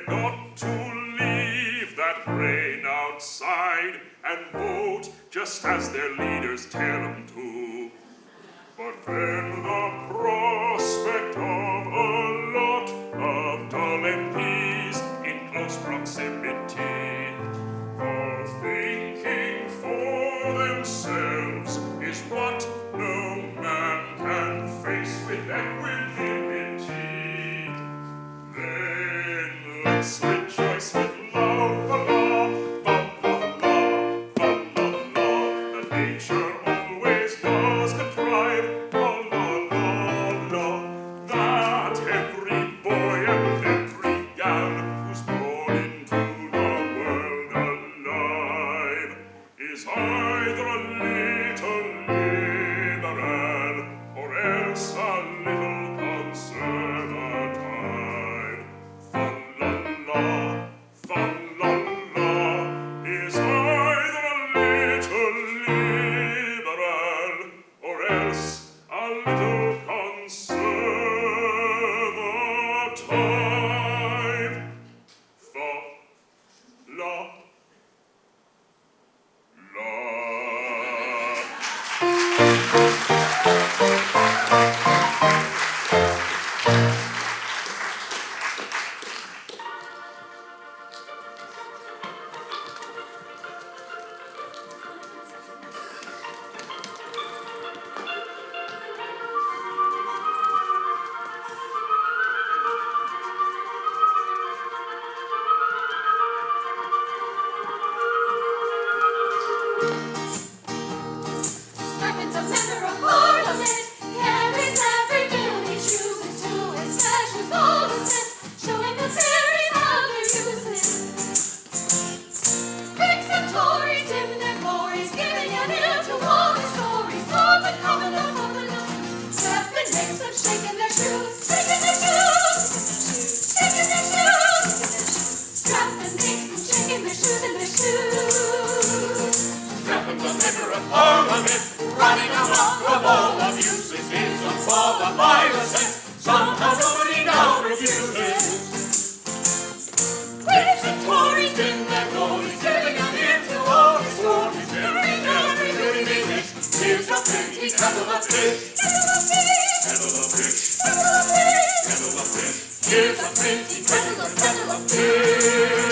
not to leave that brain outside and vote just as their leaders tell them to. But then the prospect of a lot of dull MPs in close proximity, all thinking for themselves, is what no man can face with equanimity. Then let's rejoice with love, the law, that nature always does contrive, that every boy and every gal who's born into the world alive is either a little liberal or else a little conservative. Fa-la-la, is either a little liberal or else a little conservative. Fa-la-la. Streppon's a member of Parliament, carries every bill he chooses to his special policies, showing the fairies how they're using. Whigs and Tories dim their glories, giving an ear to all the stories, told and common the popular. Strephon makes them shaking their shoes, shaking their shoes, shaking their shoes. Strephon makes them shaking their shoes and their shoes. Streppon's a member of Parliament, running amok of all abuses, is a for the viruses, somehow nobody now refuses. Whigs and Tories in their glories, giving an ear to all his stories, every really they wish, here's a pretty kettle of fish, kettle of fish, kettle of fish, kettle of fish, kettle of fish, here's a pretty kettle of fish.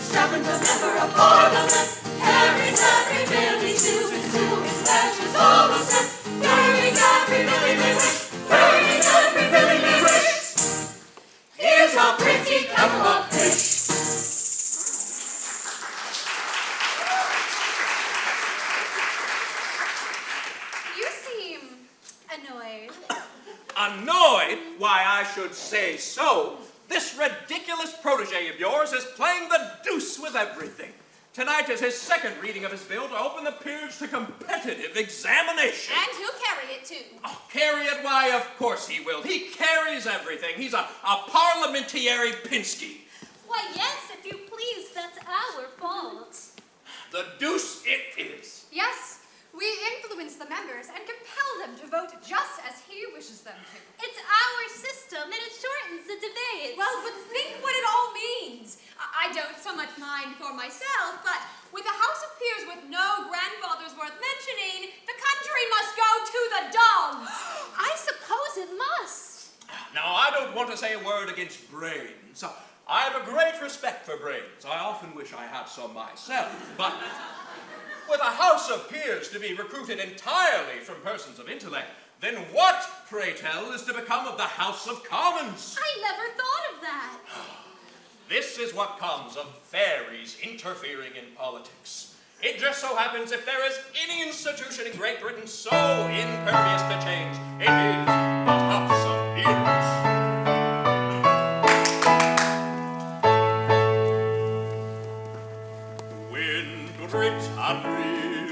Streppon's a member of Parliament, carries every bill he chooses to his special policies, carrying every bill he may wish, carrying every bill he may wish. Here's a pretty kettle of fish. You seem annoyed. Annoyed? Why, I should say so. This ridiculous protege of yours is playing the deuce with everything. Tonight is his second reading of his bill to open the peerage to competitive examination. And he'll carry it too. Oh, carry it? Why, of course he will. He carries everything. He's a parliamentary Pinsky. Why, yes, if you please, that's our fault. The deuce it is. Yes, we influence the members and compel them to vote just as he wishes them to. It's our system, and it shortens the debates. Well, but think what it all means. I don't so much mind for myself, but with a House of Peers with no grandfathers worth mentioning, the country must go to the dogs. I suppose it must. Now, I don't want to say a word against brains. I have a great respect for brains. I often wish I had some myself, but with a House of Peers to be recruited entirely from persons of intellect, then what, pray tell, is to become of the House of Commons? I never thought of that. This is what comes of fairies interfering in politics. It just so happens if there is any institution in Great Britain so impervious to change, it is the House of Peers. When Britain really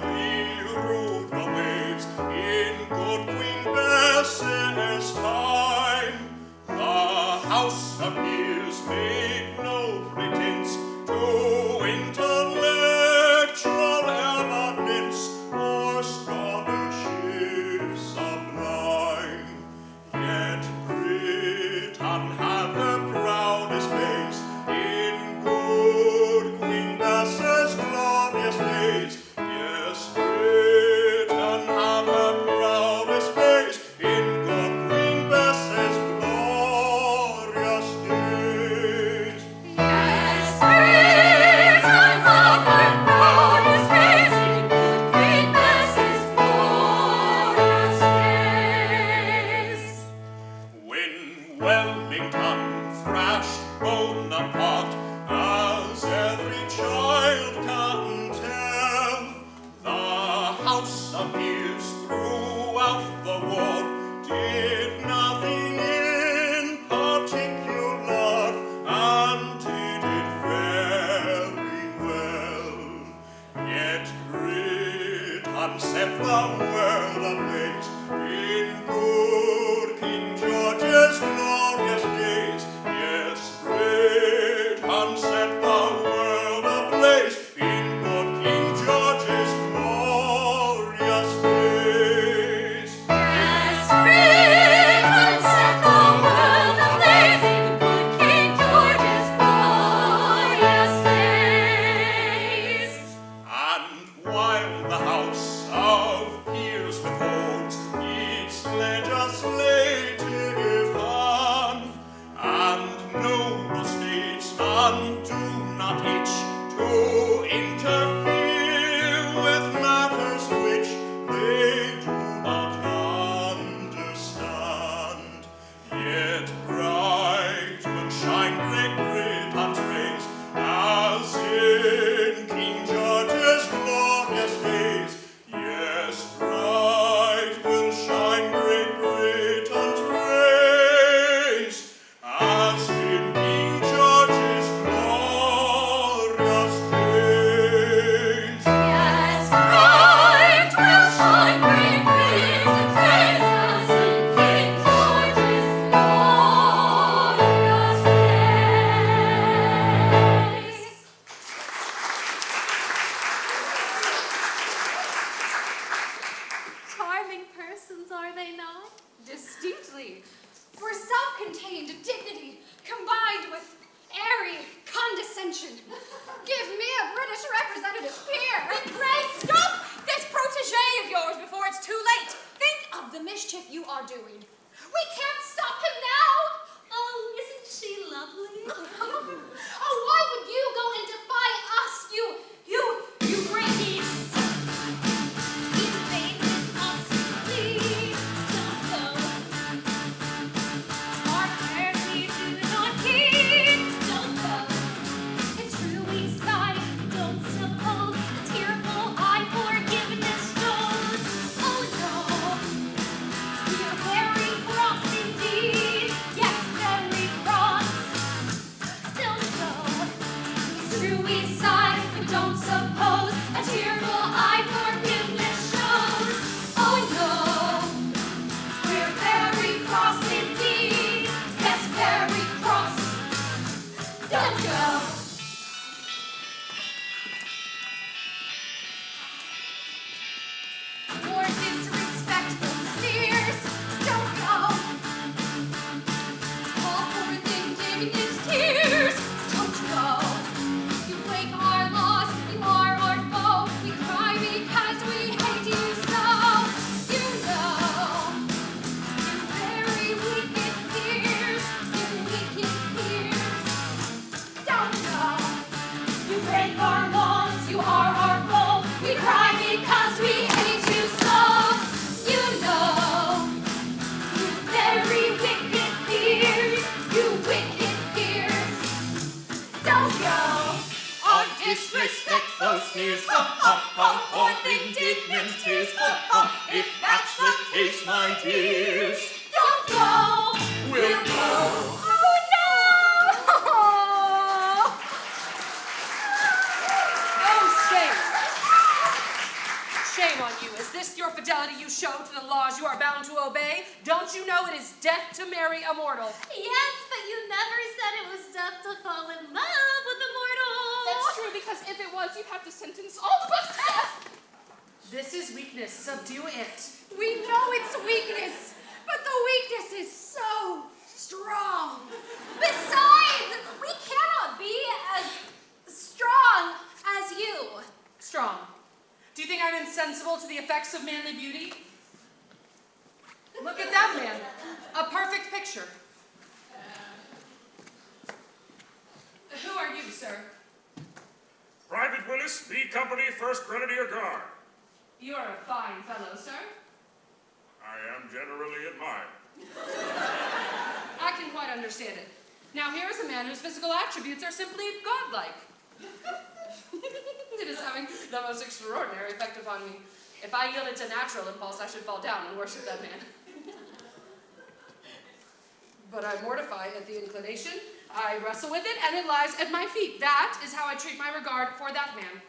ruled the waves in good Queen Bess's time, the House of Peers made no pretense to intellectual eminence or scholarship sublime. Yet Britain had the proudest base Bonaparte, as every child can tell. The house appears throughout the war, did nothing in particular, and did it very well. Yet Britain set the world ablaze in good King George's glorious days. Yes, Britain set the world ablaze in good King George's glorious days. Yes, Britain set the world ablaze in good King George's glorious days. And while the House of Peers withholds its legislative hand, and noble statesmen do not itch to interfere with matters which they do not understand, yet bright will shine Great Britain's rays, as in King George's glorious days. Yes, bright will shine Great Britain's rays, as in King George's glorious days. Yes, bright will shine Great Britain's rays, as in King George's glorious days. Charming persons, are they not? Distinctly. For self-contained dignity combined with airy condescension. Give me a British representative here. Pray stop this protege of yours before it's too late. Think of the mischief you are doing. We can't stop him now. Oh, isn't she lovely? Oh, why would you go and defy us, you Brady? In vain with us, please don't go. Our prayers we do not heed, don't go. It's true we sigh, don't suppose a tearful eye forgiveness shows. Oh no, we are very cross indeed, yes, very cross. Don't go. It's true we sigh, but don't suppose a tearful eye forgiveness shows. Oh no, we're very cross indeed, yes, very cross. Don't go. More disrespectful sneers, don't go. All for indignant tears, don't go. You break our laws, you are our foe. We cry because we hate you so. You know, you very wicked peers, you wicked peers. Don't go. You break our laws, you are our foe. We cry because we hate you so. You know, you very wicked peers, you wicked peers. Don't go. Our disrespectful sneers, ha ha ha, forth indignant tears, ha ha. If that's the case, my dears, Don't go. we'll go. Oh no! Oh, shame. Shame on you. Is this your fidelity you show to the laws you are bound to obey? Don't you know it is death to marry a mortal? Yes, but you never said it was death to fall in love with a mortal. That's true, because if it was, you'd have to sentence all of us to death. This is weakness. Subdue it. We know it's weakness, but the weakness is so strong. Besides, we cannot be as strong as you. Strong. Do you think I'm insensible to the effects of manly beauty? Look at that man. A perfect picture. Who are you, sir? Private Willis, B Company, 1st Grenadier Guard. You are a fine fellow, sir. I am generally admired. I can quite understand it. Now here is a man whose physical attributes are simply godlike. It is having the most extraordinary effect upon me. If I yielded to natural impulse, I should fall down and worship that man. But I mortify at the inclination, I wrestle with it, and it lies at my feet. That is how I treat my regard for that man.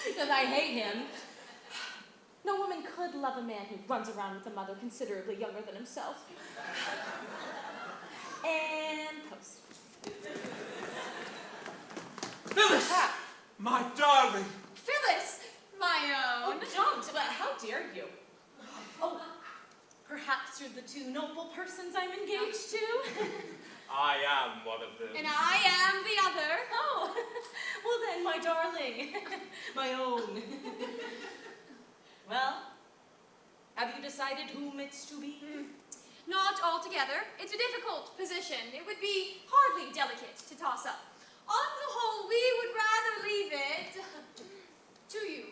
Because I hate him. No woman could love a man who runs around with a mother considerably younger than himself. And post. Phyllis! My darling! Phyllis! My own. Oh, don't. But how dare you? Oh, perhaps you're the two noble persons I'm engaged to? I am one of them. And I am the other. Oh, well then, my darling. My own. Well, have you decided whom it's to be? Not altogether. It's a difficult position. It would be hardly delicate to toss up. On the whole, we would rather leave it to you.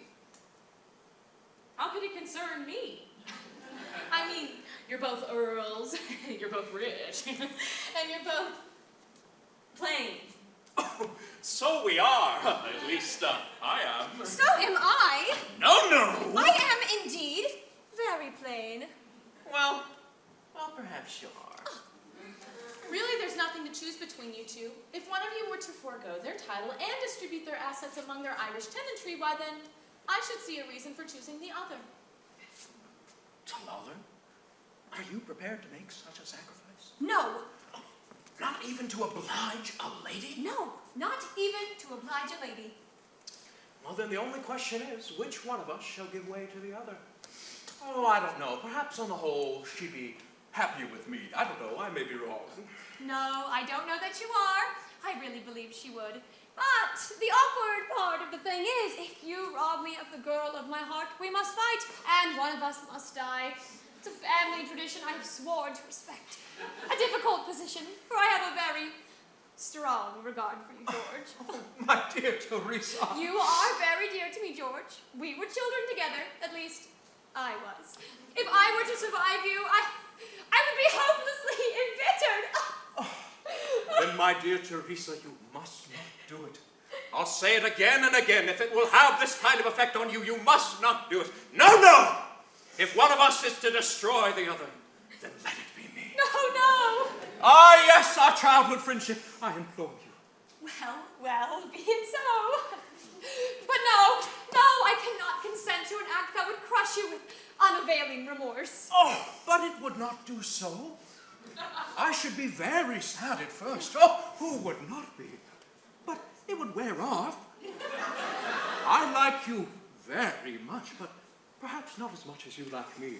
How could it concern me? I mean, you're both earls, you're both rich, and you're both plain. Oh, So we are. At least, I am. So am I. No! I am indeed very plain. Well, perhaps you are. Really, there's nothing to choose between you two. If one of you were to forego their title and distribute their assets among their Irish tenantry, why then, I should see a reason for choosing the other. Tolloller, are you prepared to make such a sacrifice? No, Not even to oblige a lady? no, not even to oblige a lady. Well, then the only question is, which one of us shall give way to the other? Oh, I don't know. Perhaps on the whole, she'd be happy with me. I don't know. I may be wrong. No, I don't know that you are. I really believe she would. But the awkward part of the thing is, if you rob me of the girl of my heart, we must fight, and one of us must die. It's a family tradition I have sworn to respect. A difficult position, for I have a very strong regard for you, George. Oh, my dear Teresa. You are very dear to me, George. We were children together, at least I was. If I were to survive you, I would be hopelessly embittered. Then, my dear Teresa, you must not do it. I'll say it again and again. If it will have this kind of effect on you, you must not do it. No! If one of us is to destroy the other, then let it be me. No! Ah, yes, our childhood friendship. I implore you. Well, be it so. But no, I cannot consent to an act that would crush you with unavailing remorse. Oh, but it would not do so. I should be very sad at first. Oh, who would not be? But it would wear off. I like you very much, but perhaps not as much as you like me.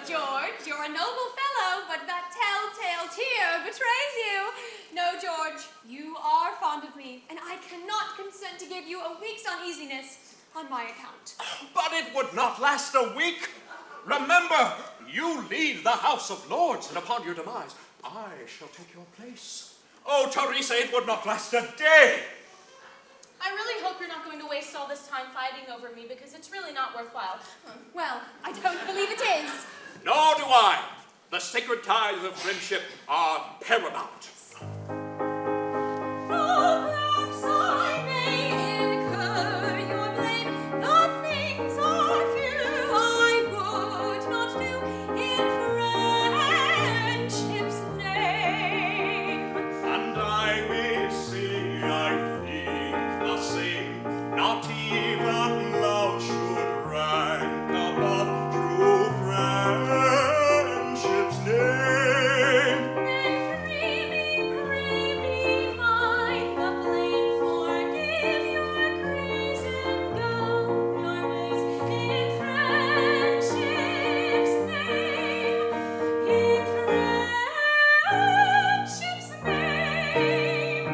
George, you're a noble fellow, but that telltale tear betrays you. No, George, you are fond of me, and I cannot consent to give you a week's uneasiness on my account. But it would not last a week. Remember, you lead the House of Lords, and upon your demise, I shall take your place. Oh, Teresa, it would not last a day. I really hope you're not going to waste all this time fighting over me, because it's really not worthwhile. Well, I don't believe it is. Nor do I. The sacred ties of friendship are paramount. Oh, perhaps I may incur your blame. The things I fear I would not do in friendship's name. And I may say I think the same. Not even love should rank above true friendship's name. Then pray me, mind the blame. Forgive your grace and go your ways in friendship's name. In friendship's name.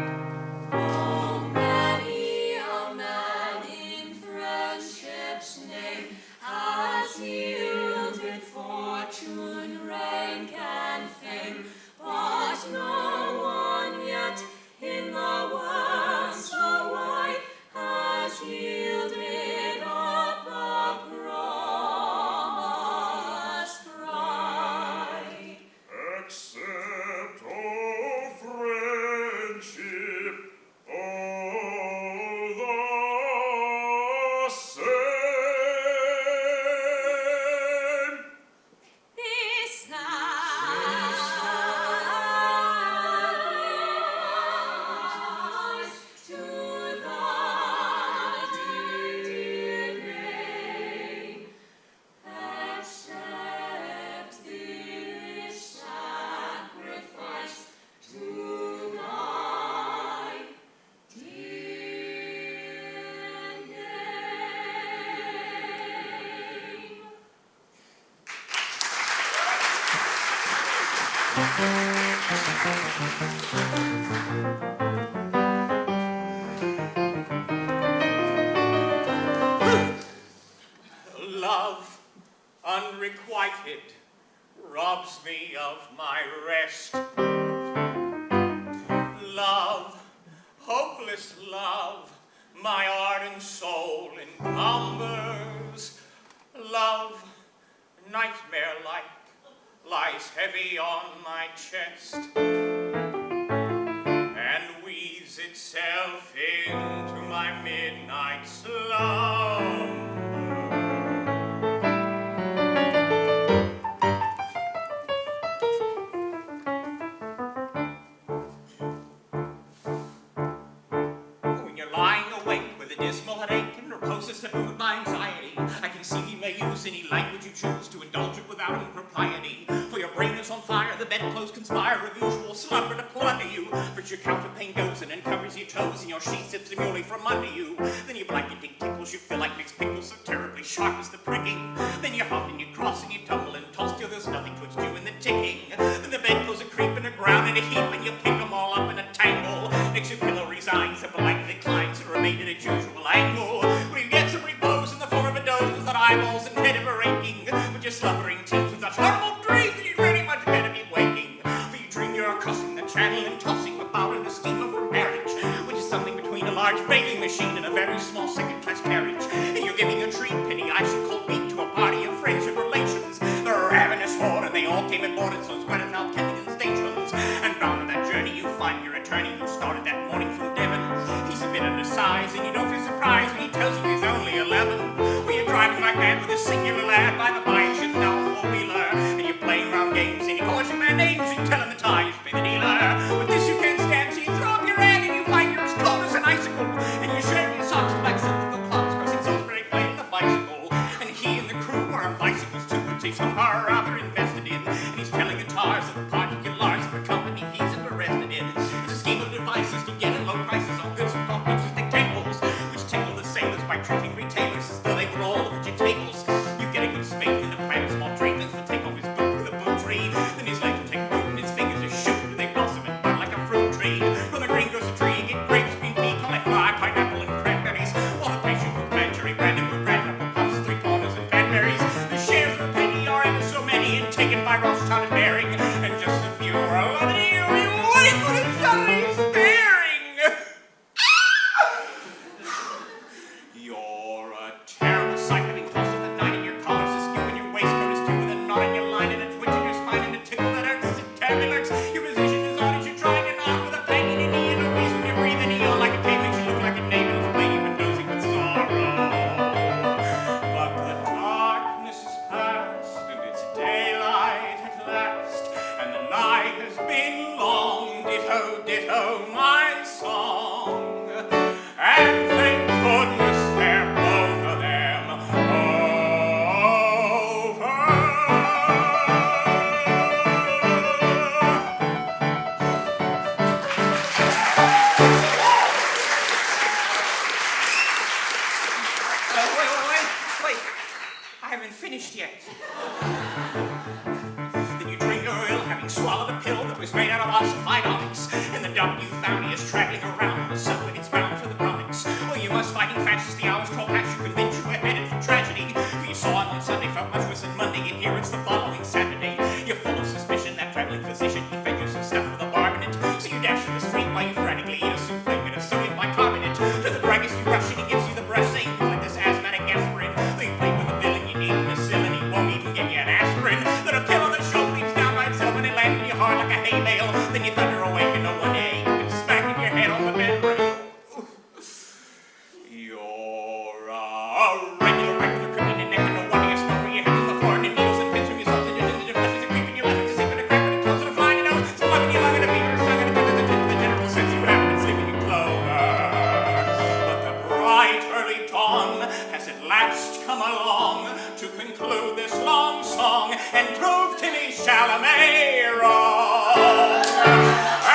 Oh, many a man in friendship's name has yielded fortune, rank, and fame, but no one yet in the world so wide has yielded up the promised bride. Except all friendship, all the same. This sacrifice to thy dear name. Accept this sacrifice to thy dear name. Love, unrequited, robs me of my rest. Love, hopeless love, my ardent soul encumbers. Love, nightmare-like, lies heavy on my chest and weaves weaves itself into my midnight slumber. When you're lying awake with a dismal headache and reposes to mood by anxiety, I can see you may use any language you choose to indulge it without impropriety. For your brain is on fire, the bedclothes conspire of usual slumber to plunder you. But your counterpane goes in and covers your toes, and your sheet slips demurely from under you. Then your blanketing tickles, you feel like mixed pickles, so terribly sharp is the pricking. Then you hop and you cross and you tumble and toss till there's nothing twixt you in the ticking. Then the bedclothes are creeping around in a heap, and you pick them all up in a tangle. Next your pillow resigns, the blanket declines, and remain at its usual angle. Where you get some repose in the form of a doze without eyeballs and head ever aching. But your slumbering teeth with such horrible dreams that you'd really much better be waking. For you dream you're crossing the channel and tossing about in a steamer for marriage, which is something between a large bathing machine and a very small second-class carriage. And you're giving a treat penny ice and cold meat to a party of friends and relations. They're a ravenous horde, and they all came aboard in some square South Kensington stations. And bound on that journey you find your attorney who started that morning from Devon. He's a bit undersized, and you don't feel surprised when he tells you he's only 11. Well, you're driving like mad with a singular lad by the by ship now a four-wheeler. And you're playing round games, and he calls you man names, and you tell him the ties, pay the dealer. But this you can't stand, so you throw up your hand, and you find you're as cold as an icicle. And you're sharing your socks like silk with the clubs, crossing Salisbury Plain in a bicycle. And he and the crew are on bicycles too, which they somehow are rather invested in. And he's telling the tars of the particulars of the company he's interested in. It's a scheme of devices to get at low prices on goods from complexes dictables, which tickle the sailors by treating retailers as though they were all the vegetables. You get a good spanking in the plan of small traders to take off his boot with a boot tree. Then his legs will take root and his fingers will shoot, and they blossom and bud like a fruit tree. From the greengrocer's tree you get grapes, green pea, cauliflower, pineapple, and cranberries. While the patient will plant cherry brandy with red apple puffs, three corners, and cranberries. The shares of a penny are ever so many, and taken by Rothschild and Baring. And just a few are loving you wake with a shuddery staring. You're a terrible sight, having tossed up at night, and your collar's askew, and your waistcoat is too, with a knot in your line, and a twitch in your spine, and a tickle that hurts, and terribly lurks. Your position is odd as you're trying to nod with a pang in your knee, and a wheeze when you breathe, and you yawn like a cave, makes you look like a knave, and it's plain you've been dozing with sorrow. But the darkness is past, and it's daylight at last, and the night has been long, ditto, ditto, my song. And thank goodness they're both of them over. Wait. I haven't finished yet. Then you drink your oil, having swallowed a pill that was made out of ossified onyx. And the doctor you found he is traveling around on a subway that's bound for the Bronx. Well, you must fighting fast as the hours crawl past you, convince you we're headed for tragedy. For you saw him on Sunday, felt much worse than Monday, and here it's the following Saturday. You're full of suspicion, that traveling physician, he fed you some stuff with a barb in it. So you dash to the street while you frantically eat a souffle with a sodium bicarbonate. To the druggist you rush and he gives you the brush, saying you like this asthmatic aspirin. Though you plead with the villain you need penicillin, he won't even give you an aspirin. Then a pill on the shelf leaps down by itself and it lands in your heart like a hay bale. Then you thunder awake and no one day you can smacking your head on the bed rail. You're a regular wreck with a crooked neck and no wonder you're smoking your head on the floor and the needles and pins from your sausages and the flesh is creeping your left to sleep and a crack and a toes and a fly in your nose. So fucking you lung and a fever and a tongue and the general sense you haven't been sleeping in clover. But the bright early dawn has at last come along to conclude this long song and prove to me Chalamet wrong.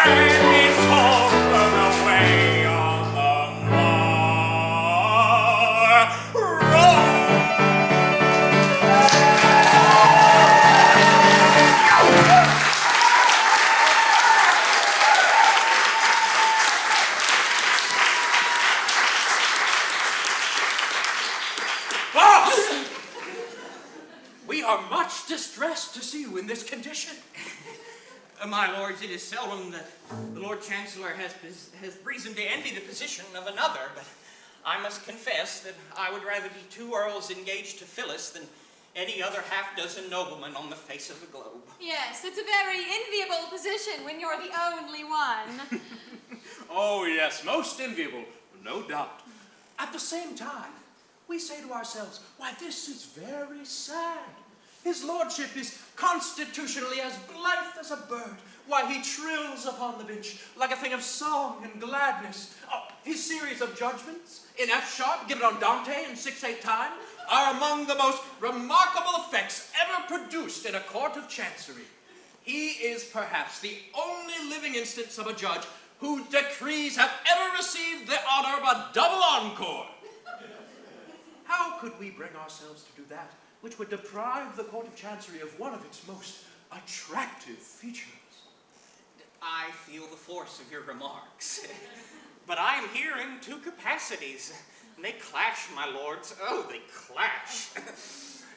And it's all thrown away on the morrow. Boss! We are much distressed to see you in this condition. My lords, it is seldom that the Lord Chancellor has reason to envy the position of another, but I must confess that I would rather be 2 earls engaged to Phyllis than any other half-dozen noblemen on the face of the globe. Yes, it's a very enviable position when you're the only one. Oh, yes, most enviable, no doubt. At the same time, we say to ourselves, why, this is very sad. His lordship is constitutionally as blithe as a bird. Why, he trills upon the bench like a thing of song and gladness. Oh, his series of judgments in F sharp, given on Dante in 6/8 time, are among the most remarkable effects ever produced in a court of chancery. He is perhaps the only living instance of a judge whose decrees have ever received the honor of a double encore. How could we bring ourselves to do that which would deprive the court of chancery of one of its most attractive features? I feel the force of your remarks. But I am here in two capacities. And they clash, my lords. Oh, they clash.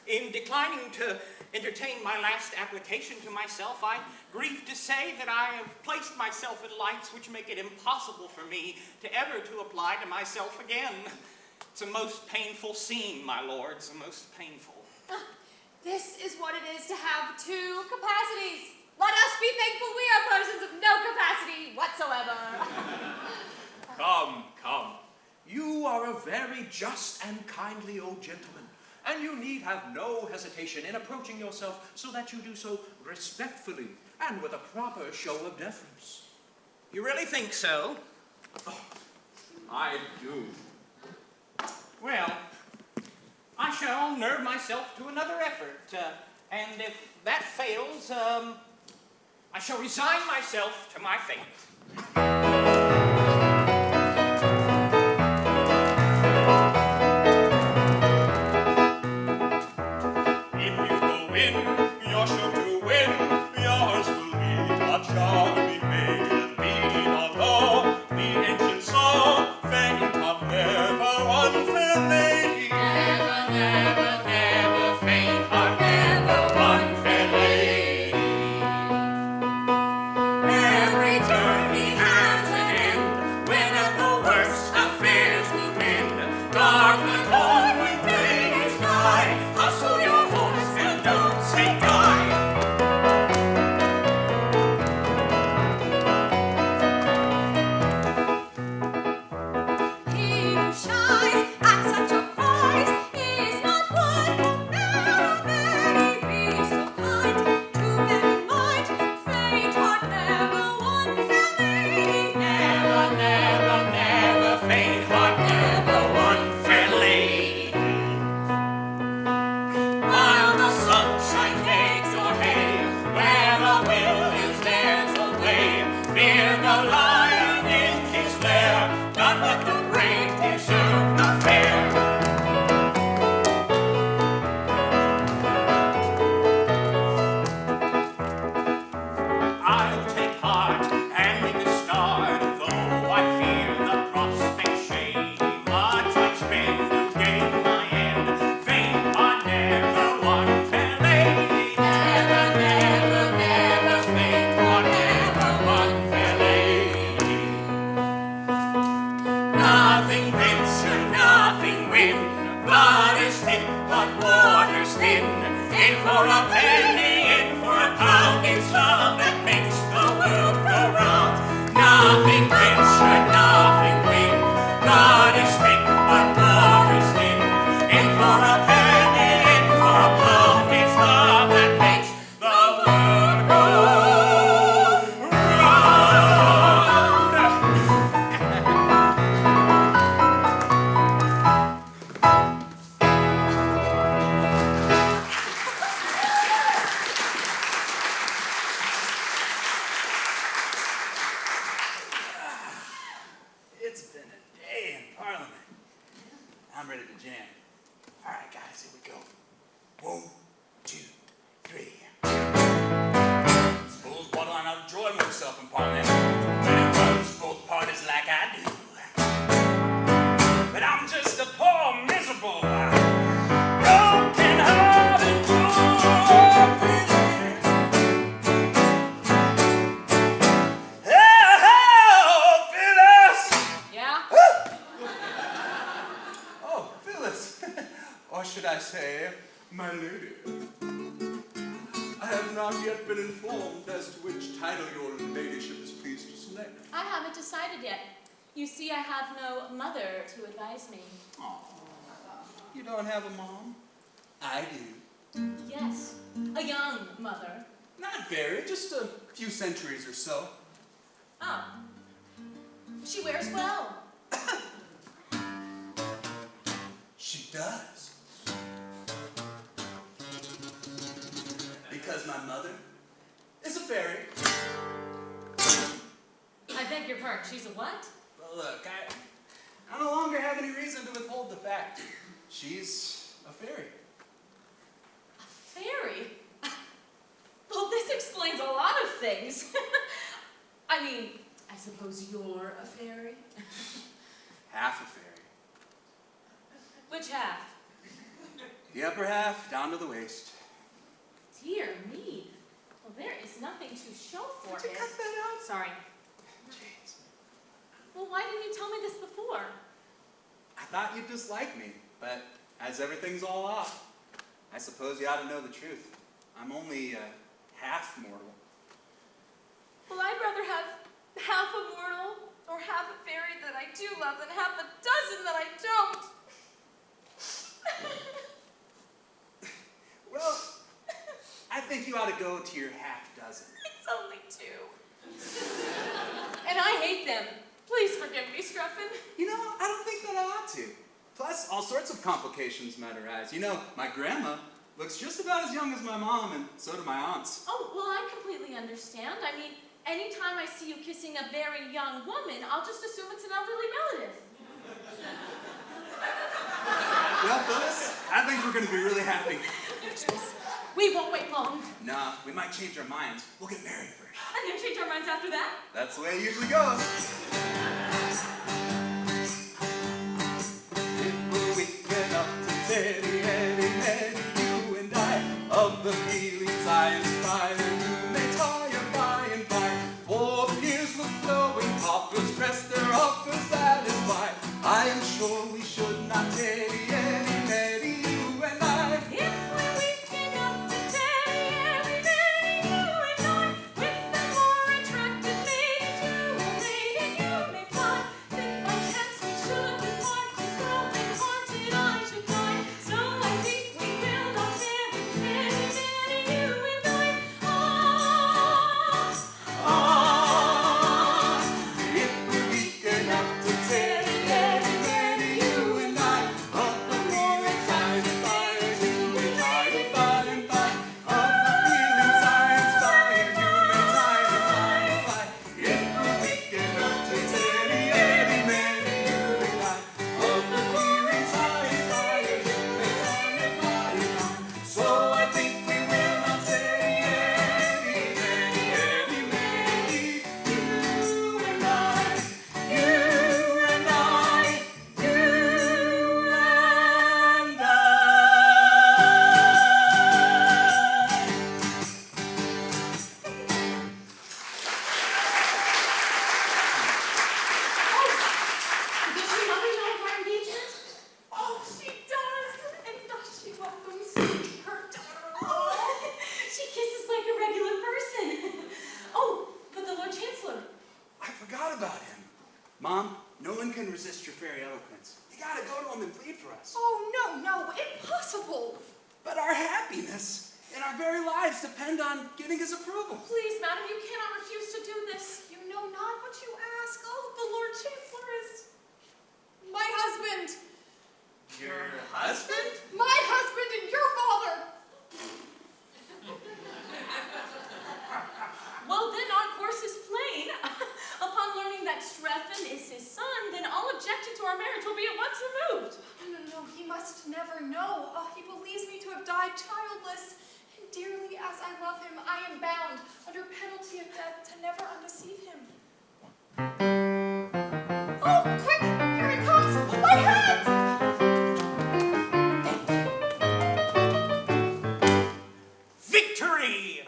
In declining to entertain my last application to myself, I grieve to say that I have placed myself in lights which make it impossible for me to ever to apply to myself again. It's a most painful scene, my lords, most painful. This is what it is to have two capacities. Let us be thankful we are persons of no capacity whatsoever. Come, come. You are a very just and kindly old gentleman, and you need have no hesitation in approaching yourself so that you do so respectfully and with a proper show of deference. You really think so? Oh, I do. Well, I shall nerve myself to another effort, and if that fails, I shall resign myself to my fate. If you go in, you're sure to win. Yours will be a charming maiden being, although the ancient song faint of never one fair lady. Never, never, never faint heart, never one fair lady. Every journey has an end, when at the worst affairs we win. Dark and cold when day is nigh, hustle your horse and don't say die. He who shies at such a prize is not worth a narrow very be so kind to bear in mind. Faint heart, never one fair lady. Never, never, never faint heart, never one fair lady. While the sunshine takes your hay, where the will is there's a way. Fear the lion in his lair, none but the brave deserve the fair. I'll take heart and make a start, though I fear the prospect shady. Much I spend to gain my end. Faint heart, never one fair lady. Never, never, never faint heart, never one fair lady. Nothing venture, nothing win. Blood is thick, but water's thin. In for a penny, in for a pound. It's love that makes the world go round. Nothing venture, nothing win. Blood is thick, but water's thin. In for a penny, in for a pound. It's love that makes the world go round. not yet been informed as to which title your ladyship is pleased to select. I haven't decided yet. You see, I have no mother to advise me. Aw, you don't have a mom? I do. Yes, a young mother. Not very, just a few centuries or so. Oh. She wears well. She does. Because my mother is a fairy. I beg your pardon, she's a what? Well, look, I no longer have any reason to withhold the fact. She's a fairy. A fairy? Well, this explains a lot of things. I mean, I suppose you're a fairy? Half a fairy. Which half? The upper half, down to the waist. Dear me. Well, there is nothing to show for it. Did you cut that out? Sorry. Jeez. Well, why didn't you tell me this before? I thought you'd dislike me, but as everything's all off, I suppose you ought to know the truth. I'm only half mortal. Well, I'd rather have half a mortal or half a fairy that I do love than half a dozen that I don't. Well, I think you ought to go to your half dozen. It's only 2. And I hate them. Please forgive me, Strephon. You know, I don't think that I ought to. Plus, all sorts of complications might arise. You know, my grandma looks just about as young as my mom, and so do my aunts. Oh, well, I completely understand. I mean, anytime I see you kissing a very young woman, I'll just assume it's an elderly relative. Well, Phyllis, I think we're going to be really happy. We won't wait long. Nah, we might change our minds. We'll get married first. And then change our minds after that? That's the way it usually goes. If we're weak enough to teddy, you and I, of the feelings I inspire, you may tire by and by. For years with flowing coffers press their offers satisfy. I am sure we should not teddy, you and I. If we're weak enough to teddy, you and I, with the more attractive lady to a lady you may find, think by chance we should be parted, broken hearted I should die. So I think we will not teddy, you and I. If we're weak enough to teddy, you and I, of the feelings I inspire, you may tire by and by. Of the feelings I inspire, you may tire by and by. If we're weak enough to teddy, you and I, of the feelings I inspire, you may tire by and by. So I think we will not teddy, you and I, you and I, you and I. Does your mother know of our engagement? Oh, she does. And does she welcomes her daughter? Oh, she kisses like a regular person. Oh, but the Lord Chancellor. I forgot about him. Mom, no one can resist your fairy eloquence. You gotta go to him and plead for us. Oh, no, impossible. But our happiness and our very lives depend on getting his approval. Please, madam, you cannot refuse to do this. You know not what you ask. Oh, the Lord Chancellor is my husband. Your husband? My husband and your father. Well, then our course is plain. Upon learning that Strephon is his son, then all objection to our marriage will be at once removed. No, he must never know. He believes me to have died childless. And dearly as I love him, I am bound, under penalty of death, to never undeceive him. Oh, quick! Here it comes! My hat! Victory!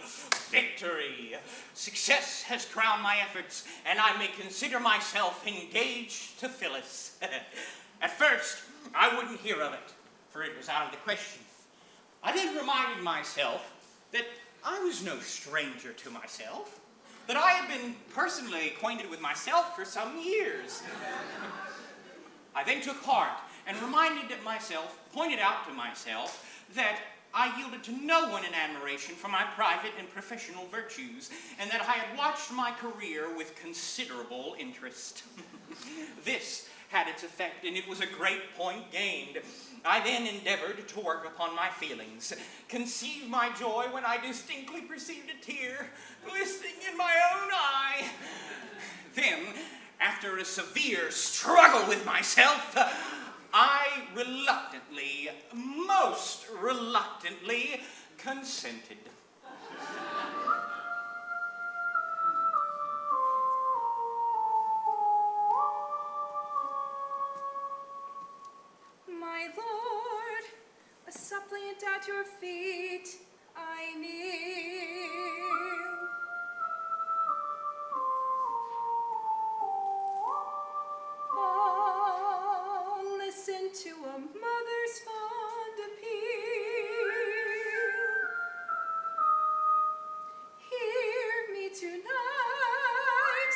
Victory! Success has crowned my efforts, and I may consider myself engaged to Phyllis. At first, I wouldn't hear of it, for it was out of the question. I then reminded myself that I was no stranger to myself, that I had been personally acquainted with myself for some years. I then took heart and pointed out to myself that I yielded to no one in admiration for my private and professional virtues, and that I had watched my career with considerable interest. This had its effect, and it was a great point gained. I then endeavored to work upon my feelings. Conceive my joy when I distinctly perceived a tear glistening in my own eye. Then, after a severe struggle with myself, I most reluctantly consented. My lord, a suppliant at your feet I kneel. Oh, listen to a mother's fond appeal. Hear me tonight,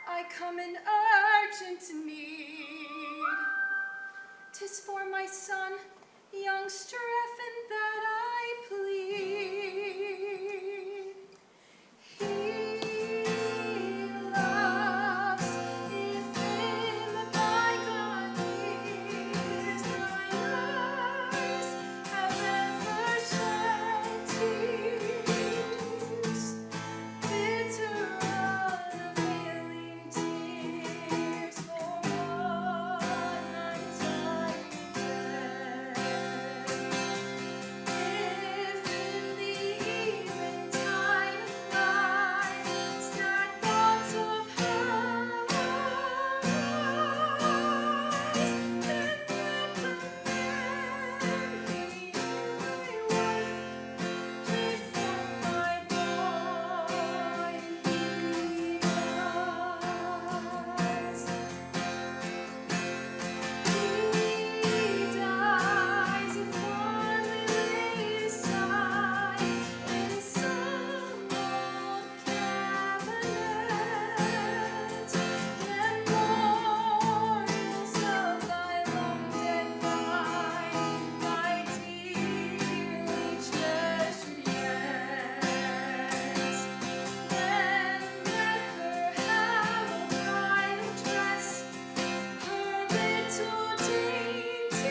I come in urgent need. 'Tis for my son, young Strephon, that I plead. He loves, if in the bygone years thine eyes have ever shed tears, bitter unavailing tears for one untimely death. If in the eventide of life sad thoughts of her arise, then let the memory of my wife plead for my boy he loves. He dies if fondly laid aside in some old cabinet, and mourners of thy long dead vine, thy dearly treasured yet. Then let her have a bridal dress, her little dainty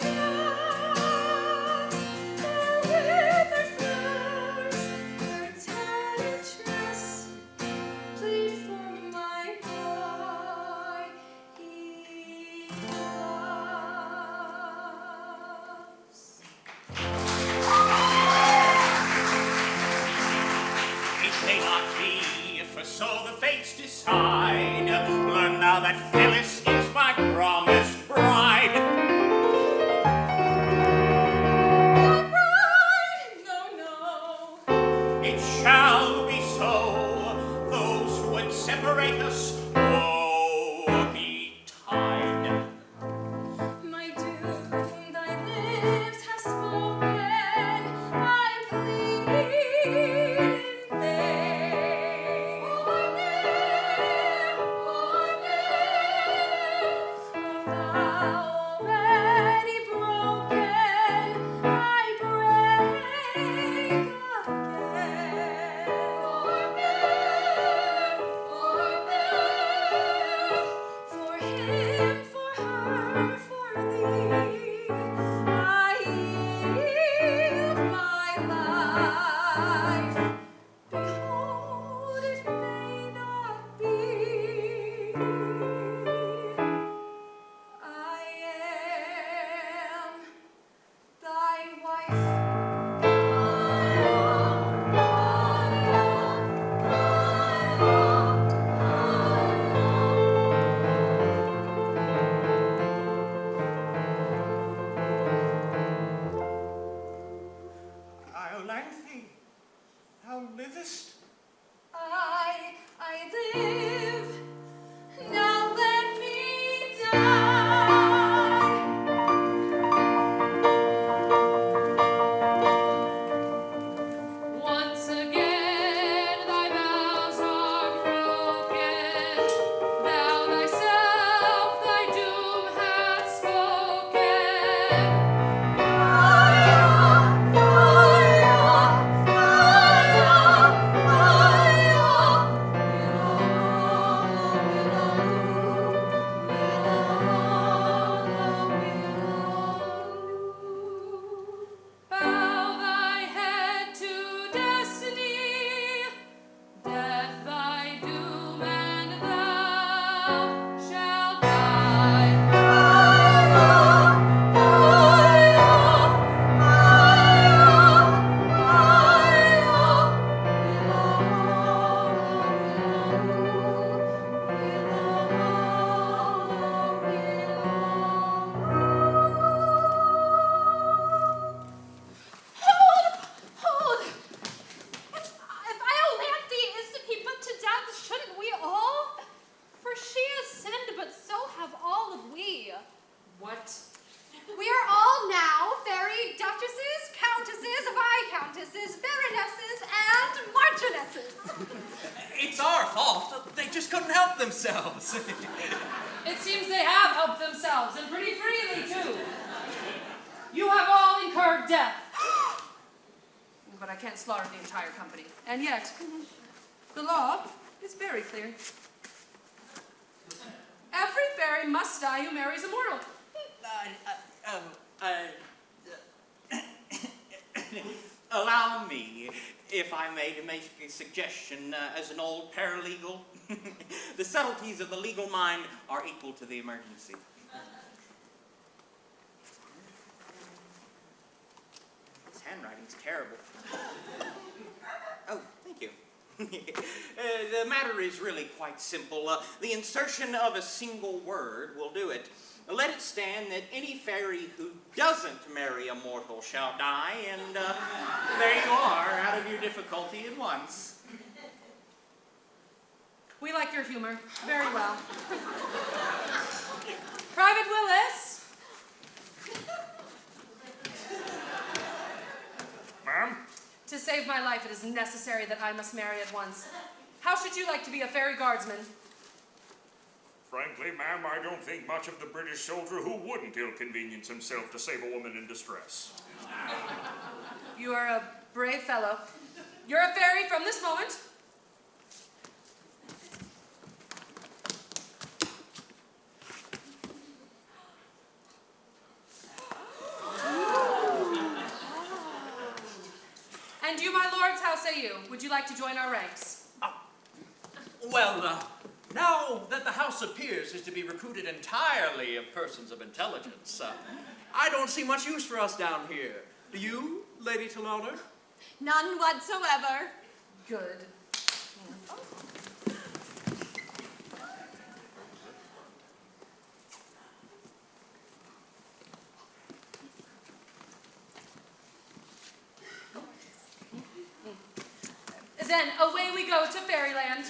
gloves, her withered flowers, her tattered tress, plead for my boy he loves. It may not be, for so the fates decide. Learn now that Phyllis is my promised bride. My bride, no, It shall be so. Those who would separate us, woe betide. my doom, thy lips have spoken, I plead in vain. If thou already broken, I break again. For him, for her, for thee, I yield my life. Behold, it may not be. I am thy wife. Iolanthe, thou livest? I live. Now let me die. princesses, baronesses, and marchionesses. It's our fault. They just couldn't help themselves. It seems they have helped themselves, and pretty freely, too. You have all incurred death. But I can't slaughter the entire company. And yet, the law is very clear. Every fairy must die who marries a mortal. Allow me, if I may, to make a suggestion as an old paralegal. The subtleties of the legal mind are equal to the emergency. This handwriting's terrible. Oh, thank you. The matter is really quite simple. The insertion of a single word will do it. Let it stand that any fairy who doesn't marry a mortal shall die, and there you are, out of your difficulty at once. We like your humor. Very well. Private Willis. Ma'am? To save my life, it is necessary that I must marry at once. How should you like to be a fairy guardsman? Frankly, ma'am, I don't think much of the British soldier who wouldn't ill-convenience himself to save a woman in distress. You are a brave fellow. You're a fairy from this moment. And you, my lords, how say you? Would you like to join our ranks? Well, now that the House of Peers is to be recruited entirely of persons of intelligence, I don't see much use for us down here. Do you, Lady Tolloller? None whatsoever. Good. Then away we go to Fairyland.